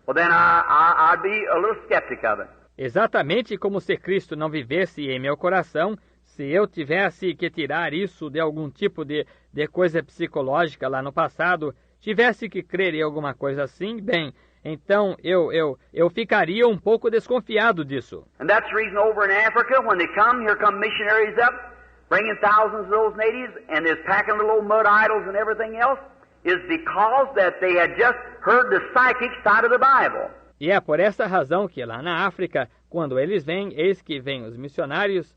B: well then I'd be a little skeptic of it.
A: Exatamente como se Cristo não vivesse em meu coração, se eu tivesse que tirar isso de algum tipo de coisa psicológica lá no passado, tivesse que crer em alguma coisa assim, bem, então eu ficaria um pouco desconfiado disso.
B: And that's the reason over in Africa, when they come, here come missionaries up, bringing thousands of those natives, and they're packing little old mud idols and everything else, is because that they had just heard the psychic side of the Bible.
A: E é por essa razão que lá na África, quando eles vêm, eis que vêm os missionários,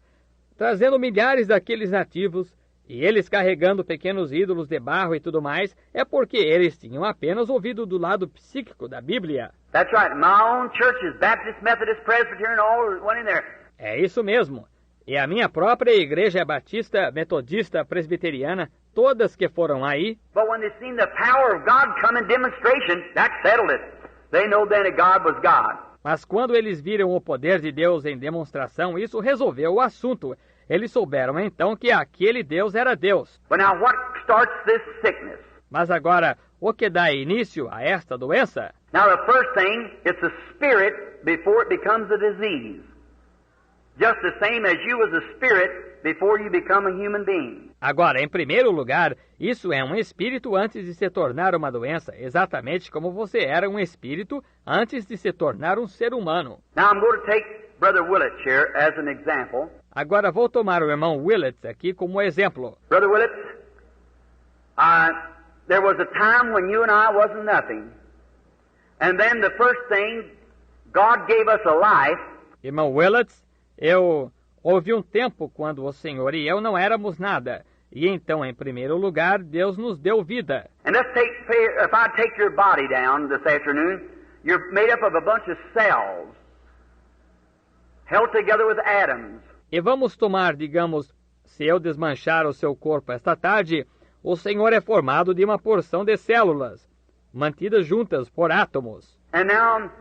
A: trazendo milhares daqueles nativos, e eles carregando pequenos ídolos de barro e tudo mais, é porque eles tinham apenas ouvido do lado psíquico da Bíblia.
B: That's right. My own churches, Baptist, Methodist, Presbyterian, all went in there.
A: É isso mesmo. E a minha própria igreja batista, metodista, presbiteriana, todas que foram aí.
B: But when they seen the power of God come in demonstration, that settled it. They know then that God was God.
A: Mas quando eles viram o poder de Deus em demonstração, isso resolveu o assunto. Eles souberam então que aquele Deus era Deus.
B: But now what starts this sickness?
A: Mas agora, o que dá início a esta doença?
B: Now the first thing, it's a spirit before it becomes a disease. Just the same as you was a spirit before you become a human being.
A: Agora, em primeiro lugar, isso é um espírito antes de se tornar uma doença, exatamente como você era um espírito antes de se tornar um ser humano.
B: Now I'm going to take Brother Willett here as an example.
A: Agora vou tomar o irmão Willett aqui como exemplo.
B: Brother Willett, there was a time when you and I wasn't nothing. And then the first thing, God gave us a life.
A: Irmão Willett, houve um tempo quando o Senhor e eu não éramos nada. E então, em primeiro lugar, Deus nos deu vida.
B: And let's if I take your body down this afternoon, you're made up of a bunch of cells held together with atoms.
A: E vamos tomar, digamos, se eu desmanchar o seu corpo esta tarde, o Senhor é formado de uma porção de células, mantidas juntas por átomos.
B: And now,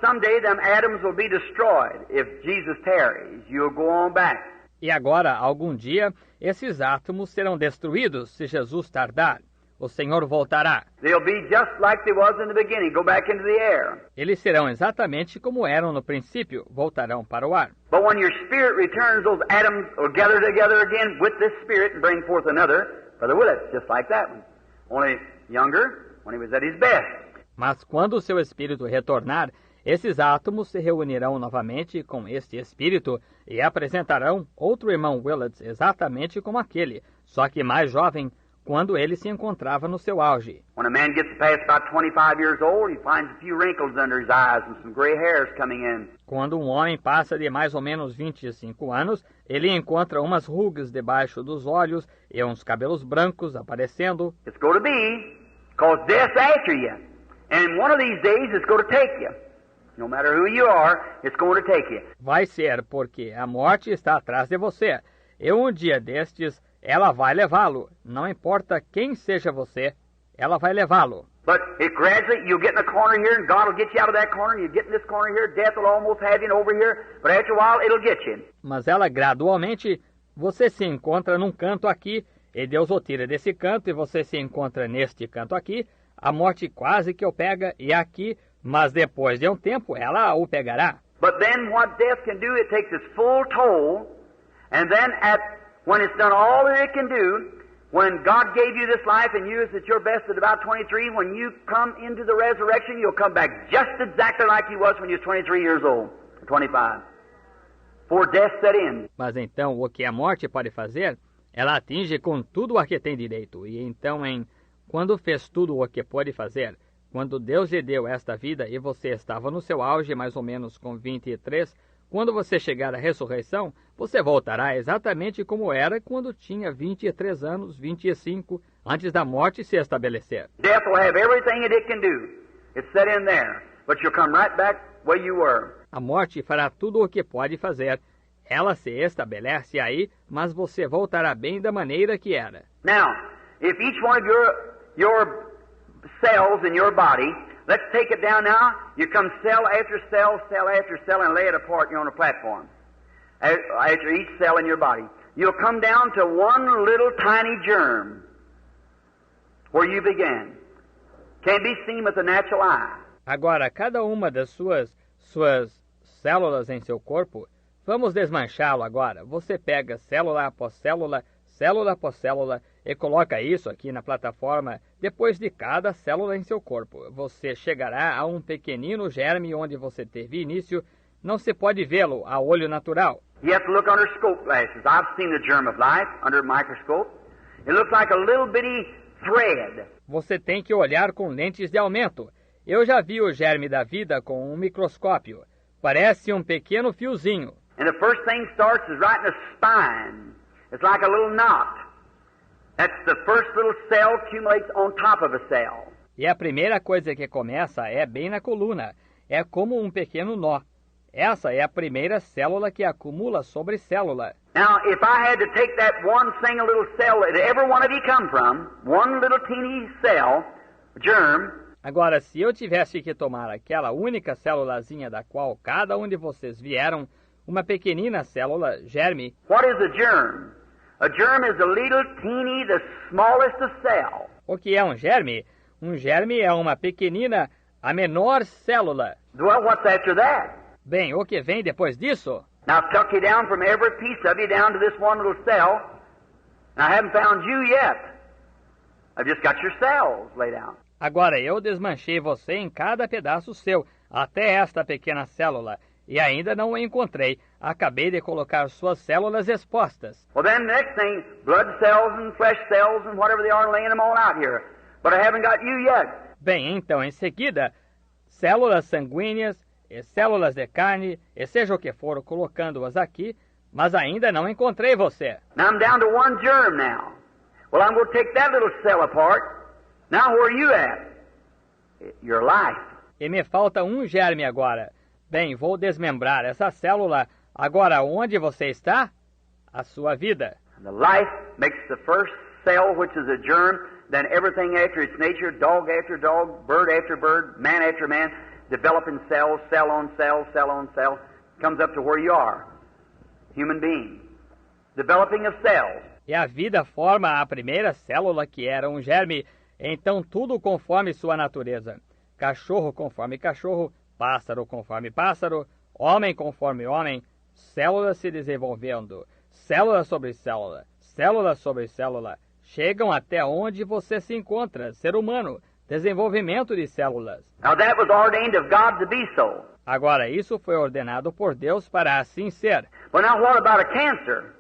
B: someday them atoms will be destroyed. If Jesus tarries, you'll go on back.
A: E agora, algum dia, esses átomos serão destruídos se Jesus tardar. O Senhor voltará.
B: They'll be just like they was in the beginning, go back into the air.
A: Eles serão exatamente como eram no princípio, voltarão para o ar.
B: But when your spirit returns, those atoms will gather together again with this spirit and bring forth another. Brother Willett, just like that one. Only younger, when he was at his best.
A: Mas quando o seu espírito retornar, esses átomos se reunirão novamente com este espírito e apresentarão outro irmão Willett exatamente como aquele, só que mais jovem, quando ele se encontrava no seu auge.
B: When a man gets past about 25 years old, he finds a few wrinkles under his eyes and some gray hairs coming in.
A: Quando um homem passa de mais ou menos 25 anos, ele encontra umas rugas debaixo dos olhos e uns cabelos brancos aparecendo.
B: It's going to be, because death's after you. And one of these days it's going to take you. No matter who you are, it's going to take you.
A: Vai ser, porque a morte está atrás de você. E um dia destes, ela vai levá-lo. Não importa quem seja você, ela vai levá-lo.
B: But it gradually, you'll get in a corner here, and God will get you out of that corner, and you get in this corner here, death will almost have you over here, but after a while, it'll get you.
A: Mas ela gradualmente, você se encontra num canto aqui, e Deus o tira desse canto, e você se encontra neste canto aqui, a morte quase que o pega, e aqui, mas depois de um tempo, ela o pegará.
B: But then what death can do, it takes its full toll, and then when it's done all that it can do, when God gave you this life and you is at your best at about 23, when you come into the resurrection, you'll come back just exactly like you was when you was 23 years old, 25. For death set in.
A: Mas então, o que a morte pode fazer, ela atinge com tudo a que tem direito. E então, quando fez tudo o que pode fazer, Quando Deus lhe deu esta vida e você estava no seu auge, mais ou menos com 23, quando você chegar à ressurreição, você voltará exatamente como era quando tinha 23 anos, 25, antes da morte se estabelecer.
B: Death will have everything that it can do. It's set in there. But you'll come right back where you were.
A: A morte fará tudo o que pode fazer. Ela se estabelece aí, mas você voltará bem da maneira que era.
B: Now, if each one of your cells in your body, let's take it down now. You come cell after cell, cell after cell, and lay it apart here on a platform. After each cell in your body, you'll come down to one little tiny germ where you began. Can't be seen with the natural eye.
A: Agora, cada uma das suas células em seu corpo, vamos desmanchá-lo agora. Você pega célula após célula, célula após célula, e coloca isso aqui na plataforma depois de cada célula em seu corpo. Você chegará a um pequenino germe onde você teve início. Não se pode vê-lo a olho natural.
B: You have to look under scope glasses. I've seen the germ of life under a microscope. It looks like a little bitty thread.
A: Você tem que olhar com lentes de aumento. Eu já vi o germe da vida com um microscópio. Parece um pequeno fiozinho.
B: And the first thing starts is right in the spine. It's like a little knot. That's the first little cell accumulates on top of a cell.
A: E a primeira coisa que começa é bem na coluna. É como um pequeno nó. Essa é a primeira célula que acumula sobre célula.
B: Now, if I had to take that one single little cell that every one of you come from, one little teeny cell, germ.
A: Agora, se eu tivesse que tomar aquela única célulazinha da qual cada um de vocês vieram, uma pequenina célula, germe.
B: What is a germ? A germ is a little teeny, the smallest of cell.
A: O que é um germe? Um germe é uma pequenina, a menor célula.
B: Well, what's after that?
A: Bem, o que vem depois disso?
B: Now, I've tucked you down from every piece of you down to this one little cell, and I haven't found you yet. I've just got your cells laid out.
A: Agora, eu desmanchei você em cada pedaço seu, até esta pequena célula, e ainda não o encontrei. Acabei de colocar suas células expostas.
B: Well, then the next thing, blood cells and flesh cells and whatever they are, laying them all out here. But I haven't got you yet.
A: Bem, então, em seguida, células sanguíneas e células de carne, e seja o que for, colocando-as aqui, mas ainda não encontrei você.
B: Now I'm down to one germ now. Well, I'm going to take that little cell apart. Now where are you at? Your life.
A: E me falta um germe agora. Bem, vou desmembrar essa célula. Agora, onde você está? A sua vida.
B: The life makes the first cell, which is a germ, then everything after its nature, dog after dog, bird after bird, man after man, developing cells, cell on cell, cell on cell, comes up to where you are, human being. Developing of cells.
A: E a vida forma a primeira célula, que era um germe, então tudo conforme sua natureza. Cachorro conforme cachorro, pássaro conforme pássaro, homem conforme homem, células se desenvolvendo, célula sobre célula, célula sobre célula, chegam até onde você se encontra, ser humano, desenvolvimento de células.
B: Now that was ordained of God to be so.
A: Agora, isso foi ordenado por Deus para assim ser.
B: Well, now what about a cancer?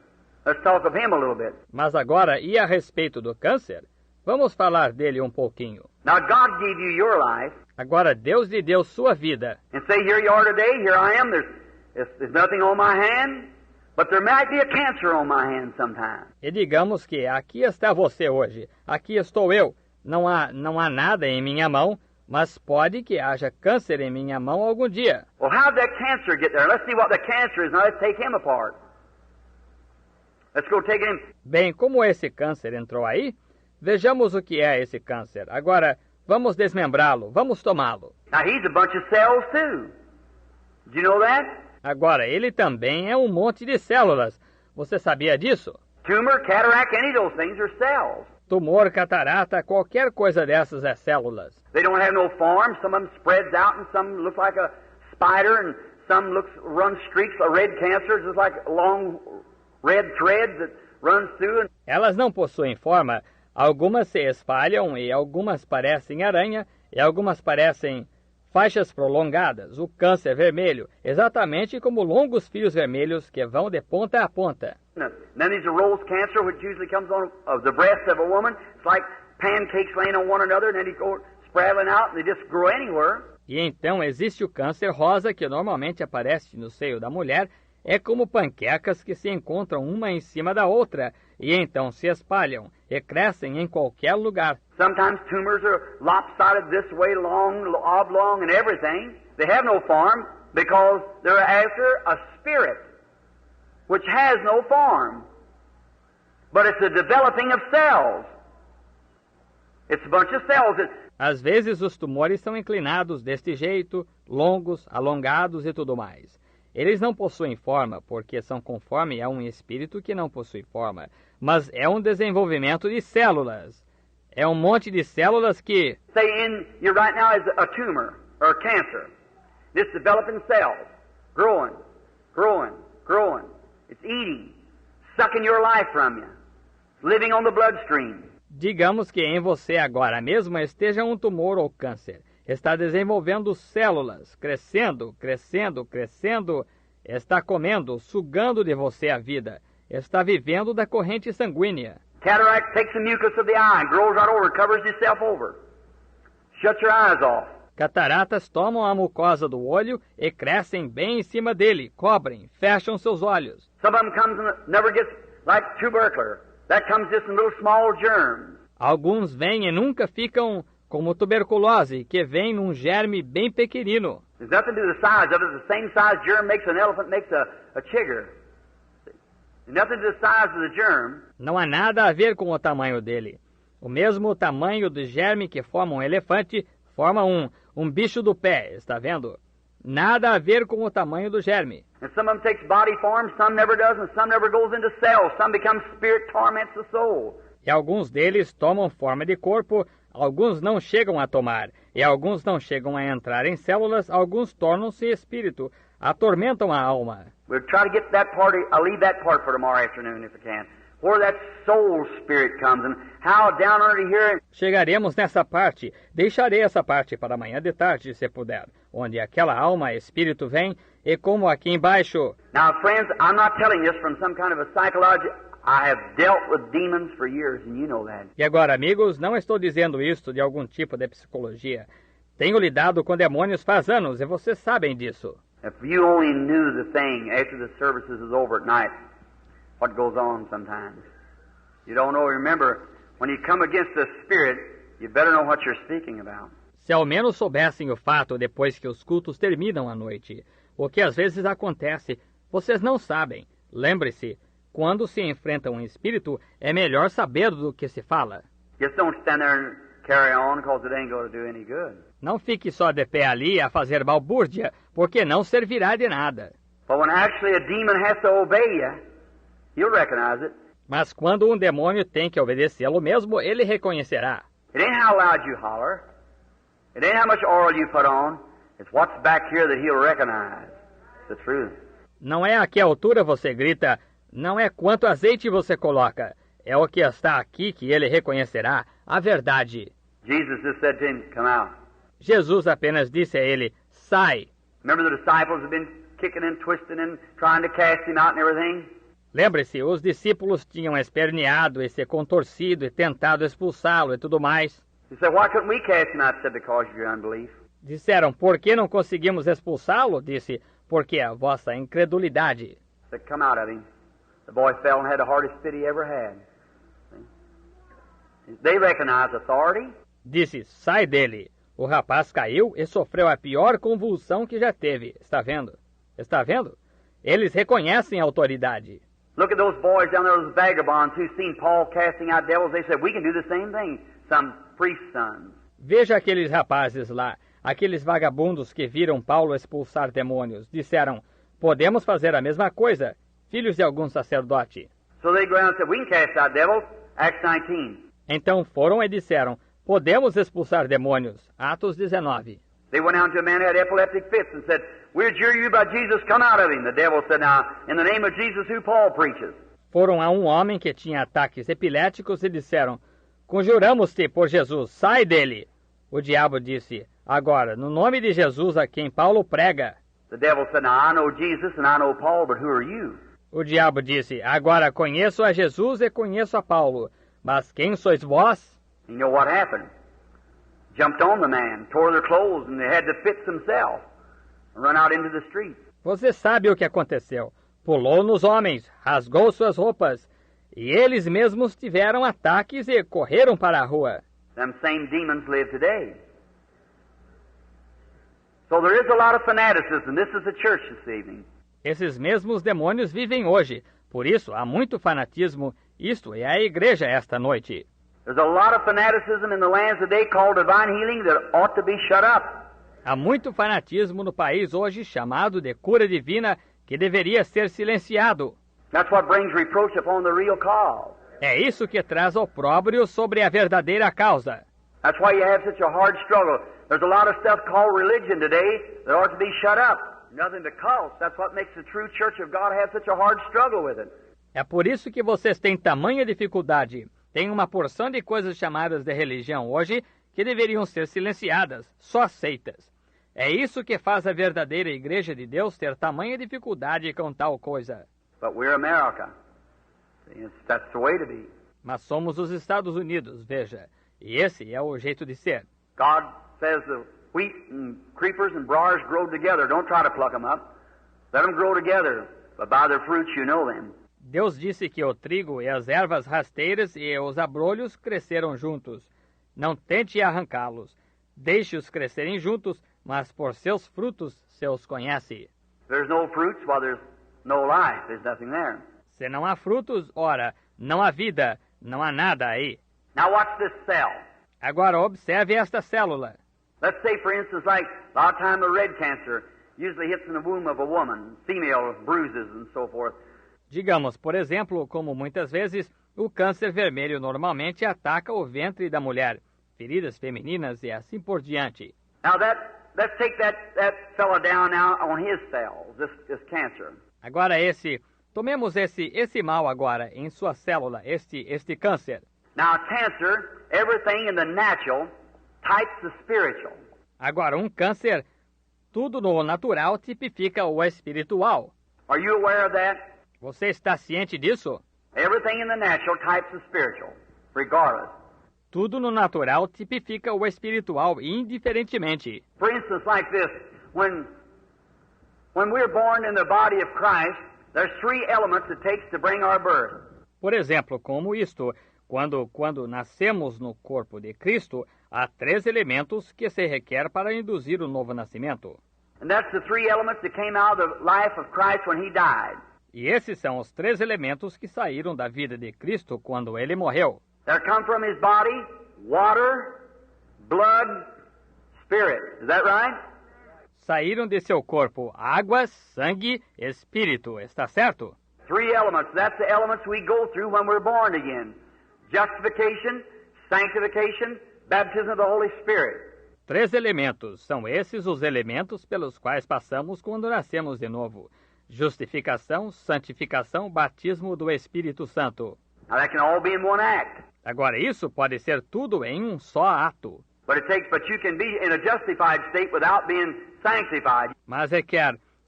B: Let's talk of him a little bit.
A: Mas agora, e a respeito do câncer? Vamos falar dele um pouquinho.
B: Now God gave you your life.
A: Agora, Deus lhe deu sua vida.
B: And say, here you are today, here I am, there's nothing on my hand, but there might be a cancer on my hand sometime.
A: E digamos que aqui está você hoje, aqui estou eu. Não há nada em minha mão, mas pode que haja câncer em minha mão algum dia.
B: Well, how did that cancer get there? Let's see what the cancer is. Now let's take him apart. Let's go take him.
A: Bem, como esse câncer entrou aí? Vejamos o que é esse câncer. Agora, vamos desmembrá-lo, vamos tomá-lo.
B: Now he's a bunch of cells too. Do you know that?
A: Agora, ele também é um monte de células. Você sabia disso?
B: Tumor, cataract, any of those things are cells.
A: Tumor, catarata, qualquer coisa dessas é células.
B: They don't have no form. Some of them spreads out and some look like a spider and some run streaks of red cancer, just like long red threads that runs through.
A: Elas não possuem forma. Algumas se espalham e algumas parecem aranha e algumas parecem faixas prolongadas, o câncer vermelho, exatamente como longos fios vermelhos que vão de ponta a ponta.
B: Then there's a rose cancer, which usually comes on of the breast of a woman. It's like pancakes laying on one another, and then it spraddling out and they just grow anywhere.
A: E então existe o câncer rosa, que normalmente aparece no seio da mulher. É como panquecas que se encontram uma em cima da outra e então se espalham e crescem em qualquer lugar.
B: Sometimes tumors are lopsided this way, long, oblong, and everything. They have no form because they're after a spirit which has no form. But it's a developing of cells. It's a bunch of cells that...
A: Às vezes os tumores são inclinados deste jeito, longos, alongados e tudo mais. Eles não possuem forma, porque são conforme a um espírito que não possui forma, mas é um desenvolvimento de células. É um monte de células que...
B: Say in you right now is a tumor or a cancer. This developing cells, growing, growing, growing. It's eating, sucking your life from you, living on the bloodstream.
A: Digamos que em você agora mesmo esteja um tumor ou câncer. Está desenvolvendo células, crescendo, crescendo, crescendo. Está comendo, sugando de você a vida. Está vivendo da corrente sanguínea.
B: Cataract takes the mucus of the eye and grows right over, covers itself over. Shuts your eyes off.
A: Cataratas tomam a mucosa do olho e crescem bem em cima dele, cobrem, fecham seus olhos.
B: Some of them comes and never gets like tubercular. That comes just in little small germs.
A: Alguns vêm e nunca ficam como tuberculose, que vem num germe bem pequenino.
B: There's nothing to the size of it. The same size germ makes an elephant, makes a chigger. There's nothing to the size of the germ.
A: Não há nada a ver com o tamanho dele. O mesmo tamanho do germe que forma um elefante forma um bicho do pé, está vendo? Nada a ver com o tamanho do germe.
B: And some of them takes body form, some never does, and some never goes into cells. Some becomes spirit, torments the soul.
A: E alguns deles tomam forma de corpo, alguns não chegam a tomar, e alguns não chegam a entrar em células, alguns tornam-se espírito, atormentam a alma.
B: We'll try to get that part, I'll leave that part for tomorrow afternoon if I can. Where that soul spirit comes and how down under here...
A: Chegaremos nessa parte, deixarei essa parte para amanhã de tarde, se puder, onde aquela alma espírito vem, e como aqui embaixo...
B: Now, friends, I'm not telling this from some kind of a psychological... I have dealt with demons for years, and you know that.
A: E agora, amigos, não estou dizendo isto de algum tipo de psicologia. Tenho lidado com demônios faz anos, e vocês sabem disso.
B: If you only knew the thing after the services is over at night, what goes on sometimes. You don't know, remember, when you come against the Spirit, you better know what you're speaking about.
A: Se ao menos soubessem o fato depois que os cultos terminam à noite, o que às vezes acontece, vocês não sabem. Lembre-se, quando se enfrenta um espírito, é melhor saber do que se fala.
B: Just don't stand there and carry on, because it ain't going to do any good.
A: Não fique só de pé ali a fazer balbúrdia, porque não servirá de nada.
B: But when actually a demon has to obey you, you'll recognize it.
A: Mas quando um demônio tem que obedecê-lo mesmo, ele reconhecerá.
B: It ain't how loud you holler. It ain't how much oil you put on. It's what's back here that he'll recognize. The truth.
A: Não é a que altura você grita, não é quanto azeite você coloca. É o que está aqui que ele reconhecerá, a verdade.
B: Jesus just said to him, come out.
A: Jesus apenas disse a ele, sai.
B: Remember the disciples have been kicking and twisting and trying to cast him out and everything?
A: Lembre-se, os discípulos tinham esperneado e se contorcido e tentado expulsá-lo e tudo mais.
B: He said, why couldn't we cast him out? He said, because of your unbelief.
A: Disseram, por que não conseguimos expulsá-lo? Disse, porque a vossa incredulidade.
B: He said, come out of him. The boy fell and had the hardest fit he ever had. See? They recognize authority.
A: Disse, sai dele. O rapaz caiu e sofreu a pior convulsão que já teve. Está vendo? Está vendo? Eles reconhecem a autoridade.
B: Look at those boys down there, those vagabonds who seen Paul casting out devils. They said, we can do the same thing. Some priest's sons.
A: Veja aqueles rapazes lá, aqueles vagabundos que viram Paulo expulsar demônios. Disseram, podemos fazer a mesma coisa, filhos de algum sacerdote.
B: So they go out and said, we can cast out devils. Acts 19.
A: Então foram e disseram, podemos expulsar demônios. Atos 19.
B: They went out to a man who had epileptic fits and said, we adjure you by Jesus, come out of him. The devil said, now, in the name of Jesus who Paul preaches.
A: Foram a um homem que tinha ataques epiléticos e disseram, conjuramos-te por Jesus, sai dele. O diabo disse, agora, no nome de Jesus a quem Paulo prega.
B: The devil said, now I know Jesus and I know Paul, but who are you?
A: O diabo disse, agora conheço a Jesus e conheço a Paulo, mas quem sois vós?
B: You know what happened? jumped on the man, tore their clothes, and they had to fix themselves and run out into the street.
A: Você sabe o que aconteceu. Pulou nos homens, rasgou suas roupas, e eles mesmos tiveram ataques e correram para a rua.
B: Them same demons live today. So there is a lot of fanaticism. This is the church this evening.
A: Esses mesmos demônios vivem hoje. Por isso, há muito fanatismo. Isto é a igreja esta noite.
B: There's a lot of fanaticism in the lands today called divine healing that ought to be shut up.
A: Há muito fanatismo no país hoje chamado de cura divina que deveria ser silenciado.
B: That's what brings reproach upon the real cause.
A: É isso que traz opróbrio sobre a verdadeira causa.
B: That's why you have such a hard struggle. There's a lot of stuff called religion today that ought to be shut up. Nothing but cults. That's what makes the true church of God have such a hard struggle with it.
A: É por isso que vocês têm tamanha dificuldade. Tem uma porção de coisas chamadas de religião hoje que deveriam ser silenciadas, só seitas. É isso que faz a verdadeira igreja de Deus ter tamanha dificuldade com tal coisa.
B: But we're America. That's the way to be.
A: Mas somos os Estados Unidos, veja. E esse é o jeito de ser.
B: God says the wheat and creepers and briars grow together. Don't try to pluck them up. Let them grow together. But by their fruits you know them.
A: Deus disse que o trigo e as ervas rasteiras e os abrolhos cresceram juntos. Não tente arrancá-los. Deixe-os crescerem juntos, mas por seus frutos se os conhece.
B: There's no fruits, well, there's no life. There's nothing there.
A: Se não há frutos, ora, não há vida, não há nada aí.
B: Now watch this cell.
A: Agora observe esta célula.
B: Let's say, for instance, like a lot of time the red cancer usually hits in the womb of a woman, female bruises and so forth.
A: Digamos, por exemplo, como muitas vezes o câncer vermelho normalmente ataca o ventre da mulher, feridas femininas e assim por diante.
B: Now let's take that fella down now on his cells, this cancer.
A: Agora tomemos esse mal agora em sua célula, este câncer.
B: Now cancer, everything in the natural types the spiritual.
A: Agora câncer, tudo no natural tipifica o espiritual.
B: Are you aware of that?
A: Você está ciente disso?
B: Everything in the natural types the spiritual, regardless.
A: Tudo no natural tipifica o espiritual indiferentemente.
B: For instance, like this, when we're born in the body of Christ, there's three elements it takes to bring our birth.
A: Por exemplo, como isto, quando nascemos no corpo de Cristo, há 3 elementos que se requer para induzir o novo nascimento.
B: And that's the three elements that came out of the life of Christ when he died.
A: E esses são os 3 elementos que saíram da vida de Cristo quando ele morreu.
B: There come from his body water, blood, spirit. Is that right?
A: Saíram de seu corpo água, sangue, espírito. Está certo?
B: 3 elements. That's the elements we go through when we're born again. Justification, sanctification, baptism of the Holy Spirit.
A: 3 elementos. São esses os elementos pelos quais passamos quando nascemos de novo. Justificação, santificação, batismo do Espírito Santo.
B: Now that can all be in one act.
A: Agora isso pode ser tudo em um só ato.
B: But you can be in a justified state without being sanctified.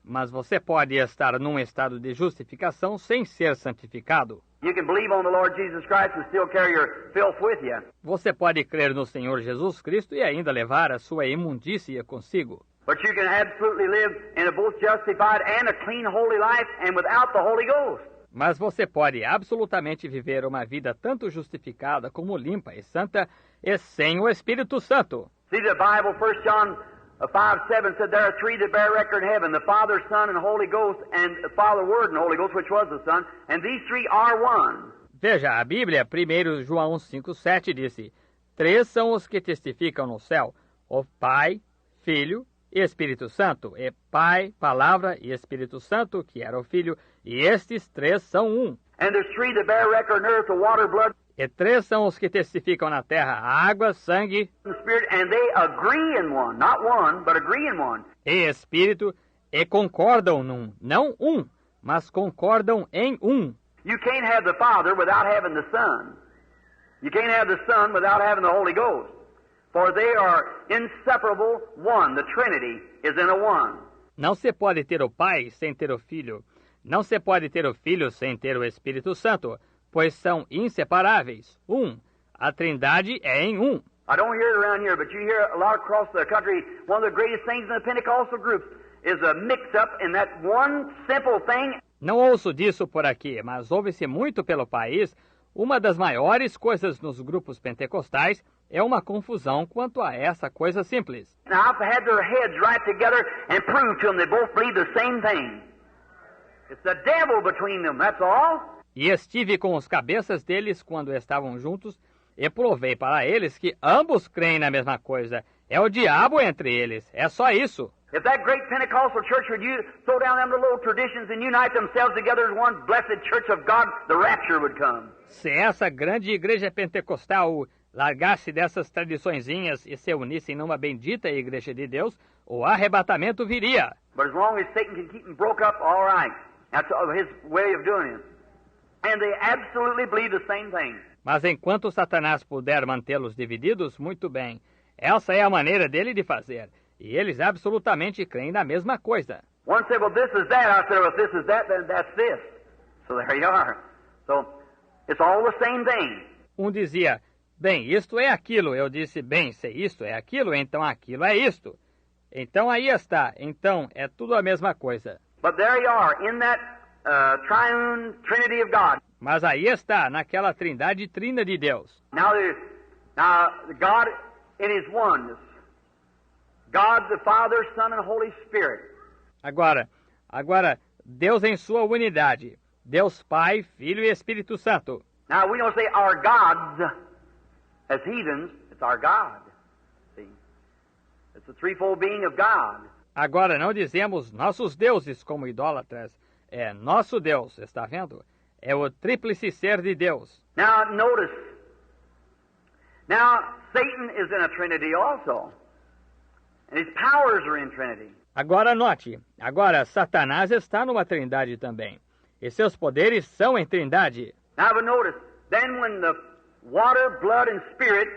A: Mas você pode estar num estado de justificação sem ser santificado.
B: You can believe on the Lord Jesus Christ and still carry your filth with you.
A: Você pode crer no Senhor Jesus Cristo e ainda levar a sua imundícia consigo.
B: But you can absolutely live in a both justified and a clean, holy life and without the Holy Ghost.
A: Mas você pode absolutamente viver uma vida tanto justificada como limpa e santa e sem o Espírito Santo.
B: See, the Bible, 1 John 5:7 said there are 3 that bear record in heaven, the Father, Son, and Holy Ghost, and the Father, Word, and Holy Ghost, which was the Son, and these 3 are one.
A: Veja, a Bíblia, 1 João 5:7 disse, 3 são os que testificam no céu, o Pai, Filho e Espírito Santo, e Pai, Palavra e Espírito Santo, que era o Filho, e estes 3 são um.
B: And there's 3 that bear record on earth, the water, blood,
A: E 3 são os que testificam na terra, a água, sangue
B: and Spirit, and they agree in one, not one, but agree in one.
A: e Espírito, e concordam num, não um, mas concordam em um.
B: You can't have the Father without having the Son. You can't have the Son without having the Holy Ghost. For they are inseparable one. The Trinity is in a one.
A: Não se pode ter o Pai sem ter o Filho. Não se pode ter o Filho sem ter o Espírito Santo, pois são inseparáveis. Um. A Trindade é em um.
B: I don't hear it around here, but you hear a lot across the country. One of the greatest things in the Pentecostal groups is a mix-up in that one simple thing.
A: Não ouço disso por aqui, mas ouve-se muito pelo país. Uma das maiores coisas nos grupos pentecostais é uma confusão quanto a essa coisa simples.
B: Now, I've had their heads right together and proved to them they both believe the same thing. It's the devil between them, that's all.
A: E estive com os cabeças deles quando estavam juntos e provei para eles que ambos creem na mesma coisa. É o diabo entre eles, é só isso.
B: If that great Pentecostal church would throw down them little traditions and unite themselves together as one blessed church of God, the rapture would come.
A: Se essa grande igreja pentecostal largasse dessas tradiçõezinhas e se unissem numa bendita igreja de Deus, o arrebatamento viria.
B: But as long as Satan can keep them broke up, all right. That's his way of doing it. And they absolutely believe the same thing.
A: Mas enquanto Satanás puder mantê-los divididos, muito bem. Essa é a maneira dele de fazer. E eles absolutamente creem na mesma coisa.
B: One said, well, this is that. I said, well, if this is that, then that's this. So there you are. So it's all the same thing.
A: Dizia, bem, isto é aquilo. Eu disse, bem, se isto é aquilo, então aquilo é isto. Então aí está. Então é tudo a mesma coisa.
B: But there you are, in that triune Trinity of God.
A: Mas aí está, naquela trindade trina de Deus.
B: Now God in His oneness. God the Father, Son and Holy Spirit.
A: Agora, Deus em sua unidade. Deus Pai, Filho e Espírito Santo.
B: Now we don't say our gods as heathens, it's our God. See? It's the threefold being of God.
A: Agora não dizemos nossos deuses como idólatras. É nosso Deus, está vendo? É o tríplice ser de Deus.
B: Now notice. Now Satan is in a Trinity also. And his powers are in Trinity.
A: Agora note, Satanás está numa trindade também. E seus poderes são em trindade.
B: Now but notice, then when the water, blood and spirit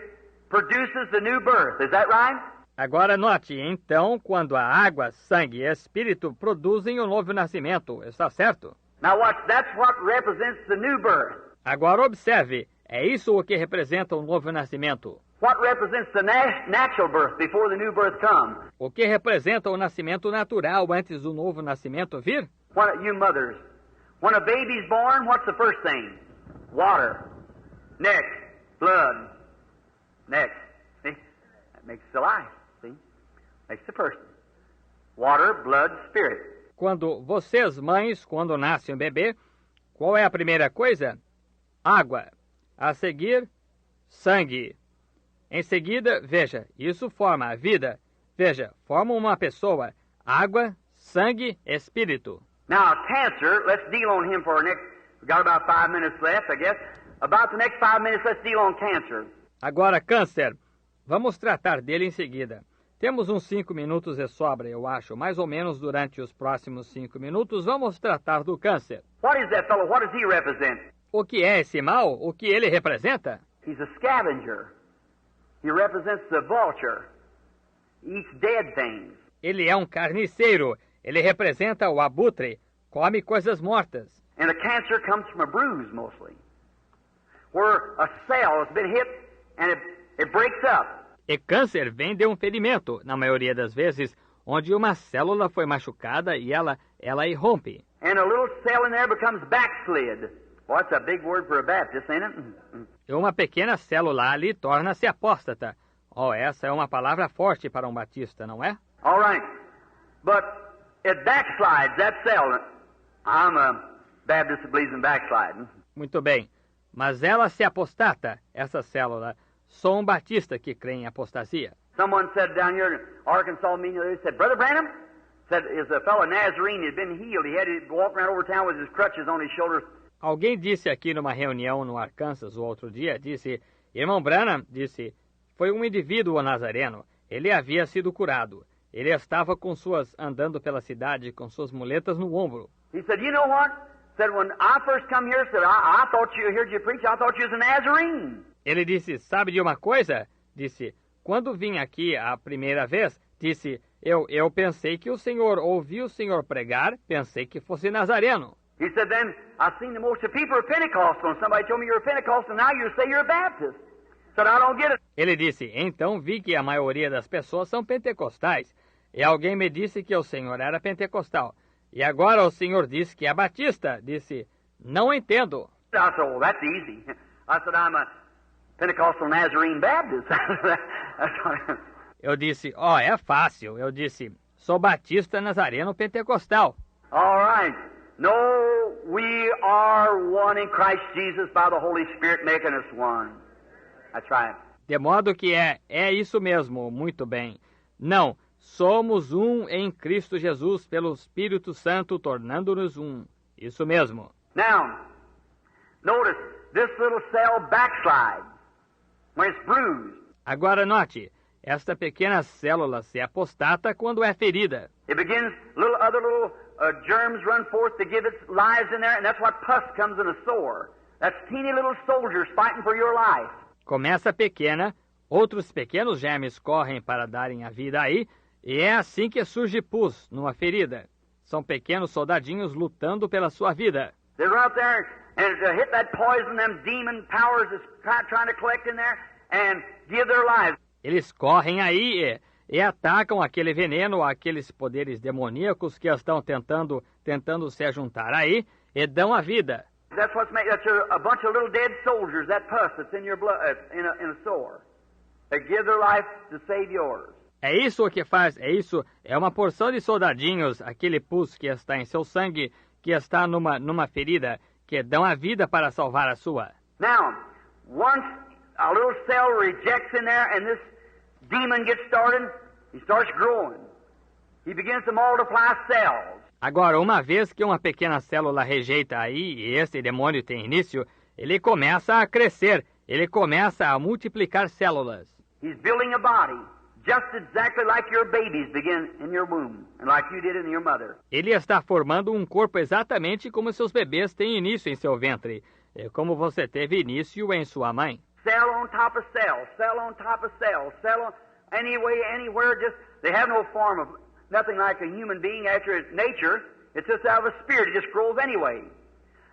B: produces the new birth, is that right?
A: Agora note, então, quando a água, sangue e espírito produzem o novo nascimento, está certo?
B: Now watch, that's what represents the new birth.
A: Agora observe, é isso o que representa o novo nascimento.
B: What represents the natural birth before the new birth comes?
A: O que representa o nascimento natural antes do novo nascimento vir?
B: You mothers, when a baby's born, what's the first thing? Water. Next, blood. Next, see? That makes the life, see? Makes the person. Water, blood, spirit.
A: Quando vocês, mães, quando nasce um bebê, qual é a primeira coisa? Água. A seguir, sangue. Em seguida, veja, isso forma a vida. Veja, forma uma pessoa. Água, sangue, espírito.
B: Now, cancer, let's deal on him for our next... We've got about 5 minutes left, I guess. About the next 5 minutes, let's deal on cancer.
A: Agora, câncer. Vamos tratar dele em seguida. Temos uns 5 minutos de sobra, eu acho. Mais ou menos durante os próximos 5 minutos, vamos tratar do câncer.
B: What is that fellow? What does he represent?
A: O que é esse mal? O que ele representa?
B: He's a scavenger. He represents the vulture. He eats dead things.
A: Ele é um carniceiro. Ele representa o abutre. Come coisas mortas.
B: And the cancer comes from a bruise, mostly. Where a cell has been hit and it breaks up.
A: E câncer vem de um ferimento, na maioria das vezes, onde uma célula foi machucada e ela irrompe.
B: And a little cell in there becomes backslid. Well, that's a big word for a Baptist, ain't it?
A: E uma pequena célula ali torna-se apóstata. Oh, essa é uma palavra forte para um batista, não é?
B: All right. But it backslides, that cell. I'm a Baptist that believes in backsliding.
A: Muito bem. Mas ela se apostata, essa célula. Sou um batista que crê em apostasia.
B: Someone said down here in Arkansas meeting, they said, Brother Branham, said, is a fellow Nazarene, he had been healed. He had to walk around over town with his crutches on his shoulders.
A: Alguém disse aqui numa reunião no Arkansas o outro dia, disse, irmão Branham, disse, foi um indivíduo nazareno. Ele havia sido curado. Ele estava andando pela cidade com suas muletas no ombro.
B: He said, you know what? Said, when I first come here, said, I thought you heard you preach, I thought you was a Nazarene.
A: Ele disse, sabe de uma coisa? Disse, quando vim aqui a primeira vez, disse, eu pensei que o senhor, ouvi o senhor pregar, pensei que fosse nazareno.
B: He said, then, I've seen the most of people are Pentecostal, and somebody told me you're a Pentecostal, and now you say you're a Baptist. Said, I don't get it.
A: Ele disse, então vi que a maioria das pessoas são pentecostais. E alguém me disse que o senhor era pentecostal. E agora o senhor diz que é batista. Disse, não entendo.
B: I said, well, that's easy. I said, I'm a Pentecostal Nazarene Baptist.
A: Eu disse, é fácil. Eu disse, sou batista nazareno pentecostal.
B: All right. No, we are one in Christ Jesus by the Holy Spirit making us one. That's right.
A: De modo que é isso mesmo, muito bem. Não, somos um em Cristo Jesus pelo Espírito Santo tornando-nos um. Isso mesmo.
B: Now, notice, this little cell backslides when it's bruised.
A: Agora note, esta pequena célula se apostata quando é ferida.
B: It begins, other little germs run forth to give its lives in there, and that's what pus comes in a sore. That's teeny little soldiers fighting for your life.
A: Começa pequena, outros pequenos germes correm para darem a vida aí, e é assim que surge pus numa ferida. São pequenos soldadinhos lutando pela sua vida.
B: They run up there and to hit that poison, them demon powers is trying to collect in there and give their lives.
A: Eles correm aí e atacam aquele veneno, aqueles poderes demoníacos que estão tentando se ajuntar aí e dão a vida.
B: That's what's made. That's a bunch of little dead soldiers. That pus that's in your blood, in a sore. They give their life to save yours.
A: É isso o que faz. É uma porção de soldadinhos, aquele pus que está em seu sangue, que está numa ferida, que dão a vida para salvar a sua.
B: Now, once a little cell rejects in there, and this demon gets started, he starts growing. He begins to multiply cells.
A: Agora, uma vez que uma pequena célula rejeita aí, e esse demônio tem início, ele começa a crescer, ele começa a multiplicar células.
B: He's building a body, just exactly like your babies begin in your womb, and like you did in your mother.
A: Ele está formando um corpo exatamente como seus bebês têm início em seu ventre, como você teve início em sua mãe.
B: Cell on top of cell, cell on top of cell, cell on anyway, anywhere, just, they have no form of nothing like a human being after its nature. It's just out of a spirit. It just grows anyway.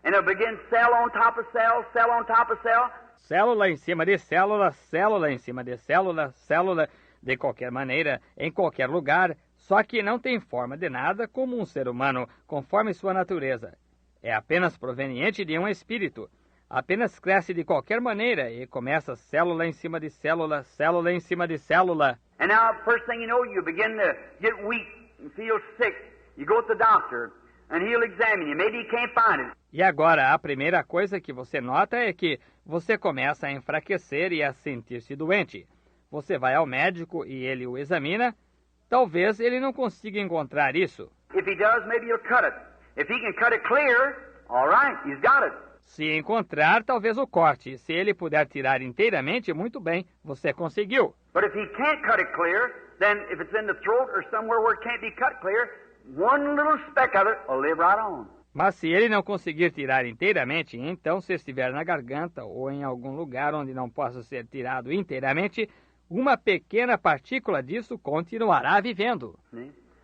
B: And it begins cell on top of cell, cell on top of cell.
A: Célula em cima de célula, célula em cima de célula, célula de qualquer maneira, em qualquer lugar, só que não tem forma de nada como um ser humano, conforme sua natureza. É apenas proveniente de um espírito. Apenas cresce de qualquer maneira e começa célula em cima de célula, célula em cima de célula.
B: And now, first thing you know, you begin to get weak and feel sick. You go to the doctor, and he'll examine you. Maybe he can't find it.
A: E agora, a primeira coisa que você nota é que você começa a enfraquecer e a sentir-se doente. Você vai ao médico e ele o examina. Talvez ele não consiga encontrar isso.
B: If he does, maybe he'll cut it. If he can cut it clear, all right, he's got it.
A: Se encontrar, talvez o corte. Se ele puder tirar inteiramente, muito bem, você conseguiu.
B: But if he can't cut it clear, then if it's in the throat or somewhere where it can't be cut clear, one little speck of it will live right on.
A: Mas se ele não conseguir tirar inteiramente, então se estiver na garganta ou em algum lugar onde não possa ser tirado inteiramente, uma pequena partícula disso continuará vivendo.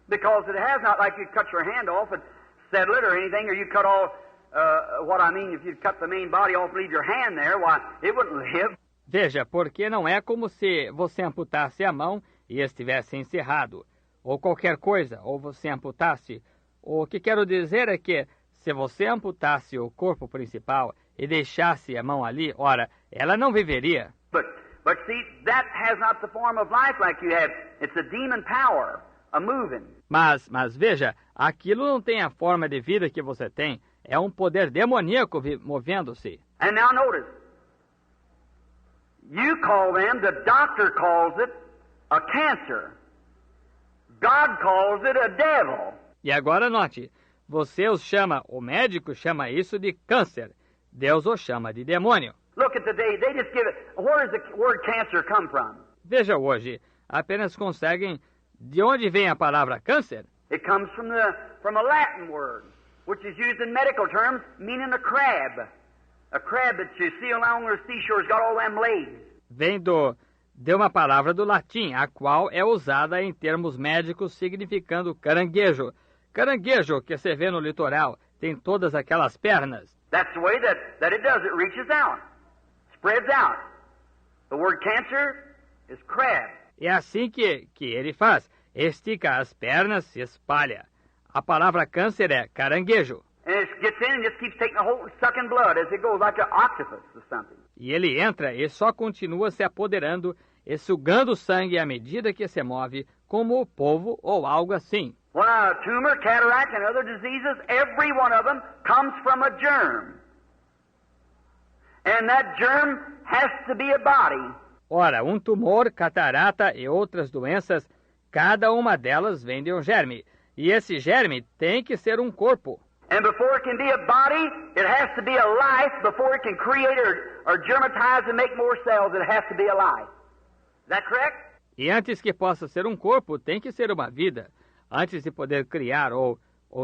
B: Because it has not, like you cut your hand off and settle it or anything, or you cut off, what I mean, if you cut the main body off, leave your hand there, why, it wouldn't live.
A: Veja, porque não é como se você amputasse a mão e estivesse encerrado, ou qualquer coisa, ou você amputasse. O que quero dizer é que, se você amputasse o corpo principal e deixasse a mão ali, ora, ela não viveria.
B: But see, that has not the form of life like you have. It's a demon power, a moving.
A: Mas veja, aquilo não tem a forma de vida que você tem. É um poder demoníaco movendo-se.
B: And now notice, you call them, the doctor calls it, a cancer. God calls it a devil.
A: E agora note, você os chama, o médico chama isso de câncer. Deus o chama de demônio.
B: Look at the day, they just give it, where does the word cancer come from?
A: Veja hoje, apenas conseguem, de onde vem a palavra câncer?
B: It comes from a Latin word, which is used in medical terms, meaning a crab. A crab that you see along the seashore has got all them legs.
A: Vem de uma palavra do latim, a qual é usada em termos médicos significando caranguejo. Caranguejo que se vê no litoral, tem todas aquelas pernas.
B: That's the way that it does. It reaches out, spreads out. The word cancer is crab.
A: É assim que ele faz. Estica as pernas, se espalha. A palavra câncer é caranguejo.
B: And it gets in and just keeps taking a hold, sucking blood as it goes, like an octopus or something.
A: E ele entra e só continua se apoderando e sugando sangue à medida que se move, como o polvo ou algo assim.
B: Well, a tumor, cataract, and other diseases, every one of them comes from a germ. And that germ has to be a body.
A: Ora, um tumor, catarata e outras doenças, cada uma delas vem de um germe. E esse germe tem que ser um corpo.
B: And before it can be a body, it has to be a life. Before it can create or germatize and make more cells, it has to be a life. Is that correct?
A: E antes que possa ser um corpo, tem que ser uma vida. Antes de poder criar ou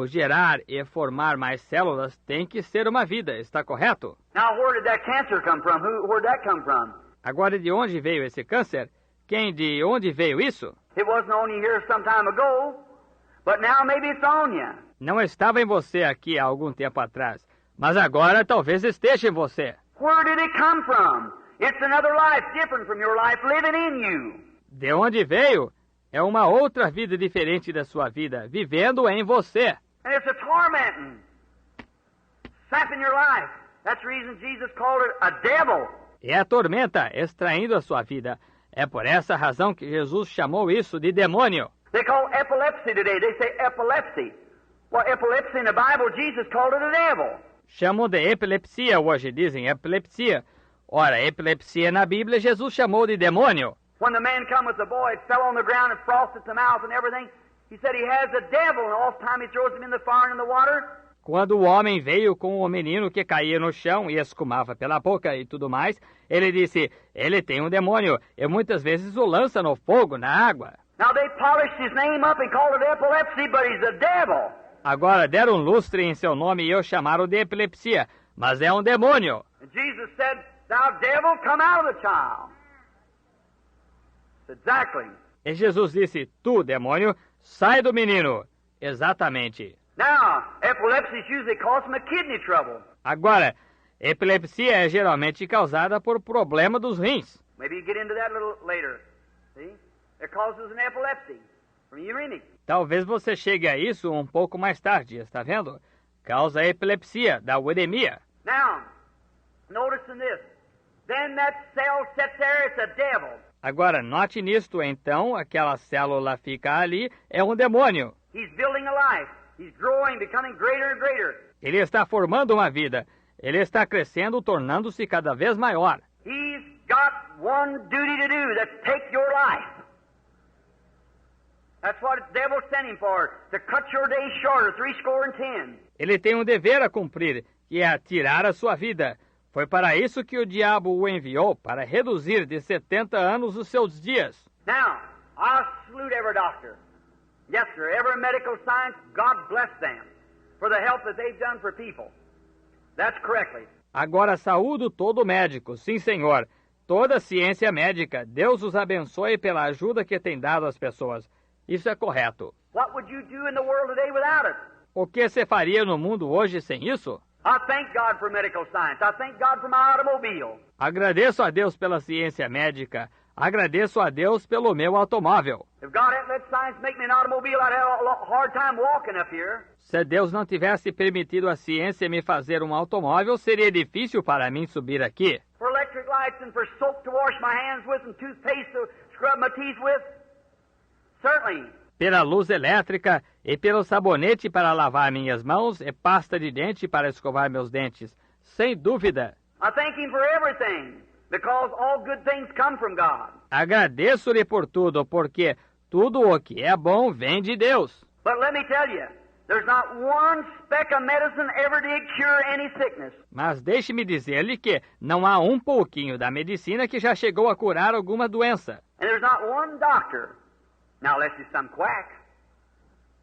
A: gerar e formar mais células, tem que ser uma vida. Está correto?
B: Now, where did that cancer come from? Where did that come from?
A: Agora, de onde veio esse câncer? De onde veio isso?
B: It wasn't on you here some time ago, but now maybe it's on you.
A: Não estava em você aqui há algum tempo atrás, mas agora talvez esteja em você.
B: Where did it come from? It's another life different from your life living in you.
A: De onde veio? É uma outra vida diferente da sua vida, vivendo em você.
B: And it's a tormenting, sapping your life. That's the reason Jesus called it a devil.
A: É a tormenta extraindo a sua vida. É por essa razão que Jesus chamou isso de demônio.
B: They call epilepsy today. They say epilepsy. Well, epilepsy in the Bible, Jesus called it a devil.
A: Chamam de epilepsia hoje, dizem epilepsia. Ora, epilepsia na Bíblia, Jesus chamou de demônio.
B: When the man come with the boy, it fell on the ground and frosted the mouth and everything. He said he has a devil, and all the time he throws him in the fire and in the water.
A: Quando o homem veio com o menino que caía no chão e escumava pela boca e tudo mais, ele disse, ele tem um demônio, e muitas vezes o lança no fogo, na água.
B: Now they polished his name up and called it epilepsy, but he's a devil.
A: Agora deram lustre em seu nome e o chamaram de epilepsia, mas é um demônio.
B: And Jesus said, "Thou devil, come out of the child." Exactly.
A: E Jesus disse, tu, demônio, sai do menino. Exatamente.
B: Now, epilepsy is usually caused from a kidney trouble.
A: Agora, epilepsia é geralmente causada por problema dos rins.
B: Maybe you get into that a little later. See? It causes an epilepsy from uremic.
A: Talvez você chegue a isso um pouco mais tarde, está vendo? Causa epilepsia, da uremia.
B: Now, notice in this. Then that cell sits there, it's a devil.
A: Agora, note nisto, então, aquela célula fica ali, é um demônio.
B: He's building a life. He's growing, becoming greater and greater.
A: Ele está formando uma vida. Ele está crescendo, tornando-se cada vez maior.
B: He's got one duty to do, that's take your life. That's what the devil sent him for, to cut your days shorter, 70.
A: Ele tem um dever a cumprir, que é tirar a sua vida. Foi para isso que o diabo o enviou, para reduzir de 70 anos os seus dias.
B: Now, I salute every doctor. Yes, sir, every medical science, God bless them for the help that they've done for people. That's correctly.
A: Agora saúdo todo médico, sim, senhor. Toda ciência médica, Deus os abençoe pela ajuda que tem dado às pessoas. Isso é correto.
B: What would you do in the world today without it?
A: O que você faria no mundo hoje sem isso?
B: I thank God for medical science. I thank God for my automobile.
A: Agradeço a Deus pela ciência médica. Agradeço a Deus pelo meu automóvel.
B: If God hadn't let science make me an automobile, I'd have a hard time walking up here.
A: Se Deus não tivesse permitido a ciência me fazer um automóvel, seria difícil para mim subir aqui.
B: For electric lights and for soap to wash my hands with and toothpaste to scrub my teeth with. Certainly.
A: Pela luz elétrica e pelo sabonete para lavar minhas mãos e pasta de dente para escovar meus dentes. Sem dúvida.
B: I thank Him for everything, because all good things come from God.
A: Agradeço-lhe por tudo, porque tudo o que é bom vem de Deus.
B: But let me tell you, there's not one speck of medicine ever did cure any sickness.
A: Mas deixe-me dizer-lhe que não há um pouquinho da medicina que já chegou a curar alguma doença.
B: And there's not one doctor, now unless it's some quack,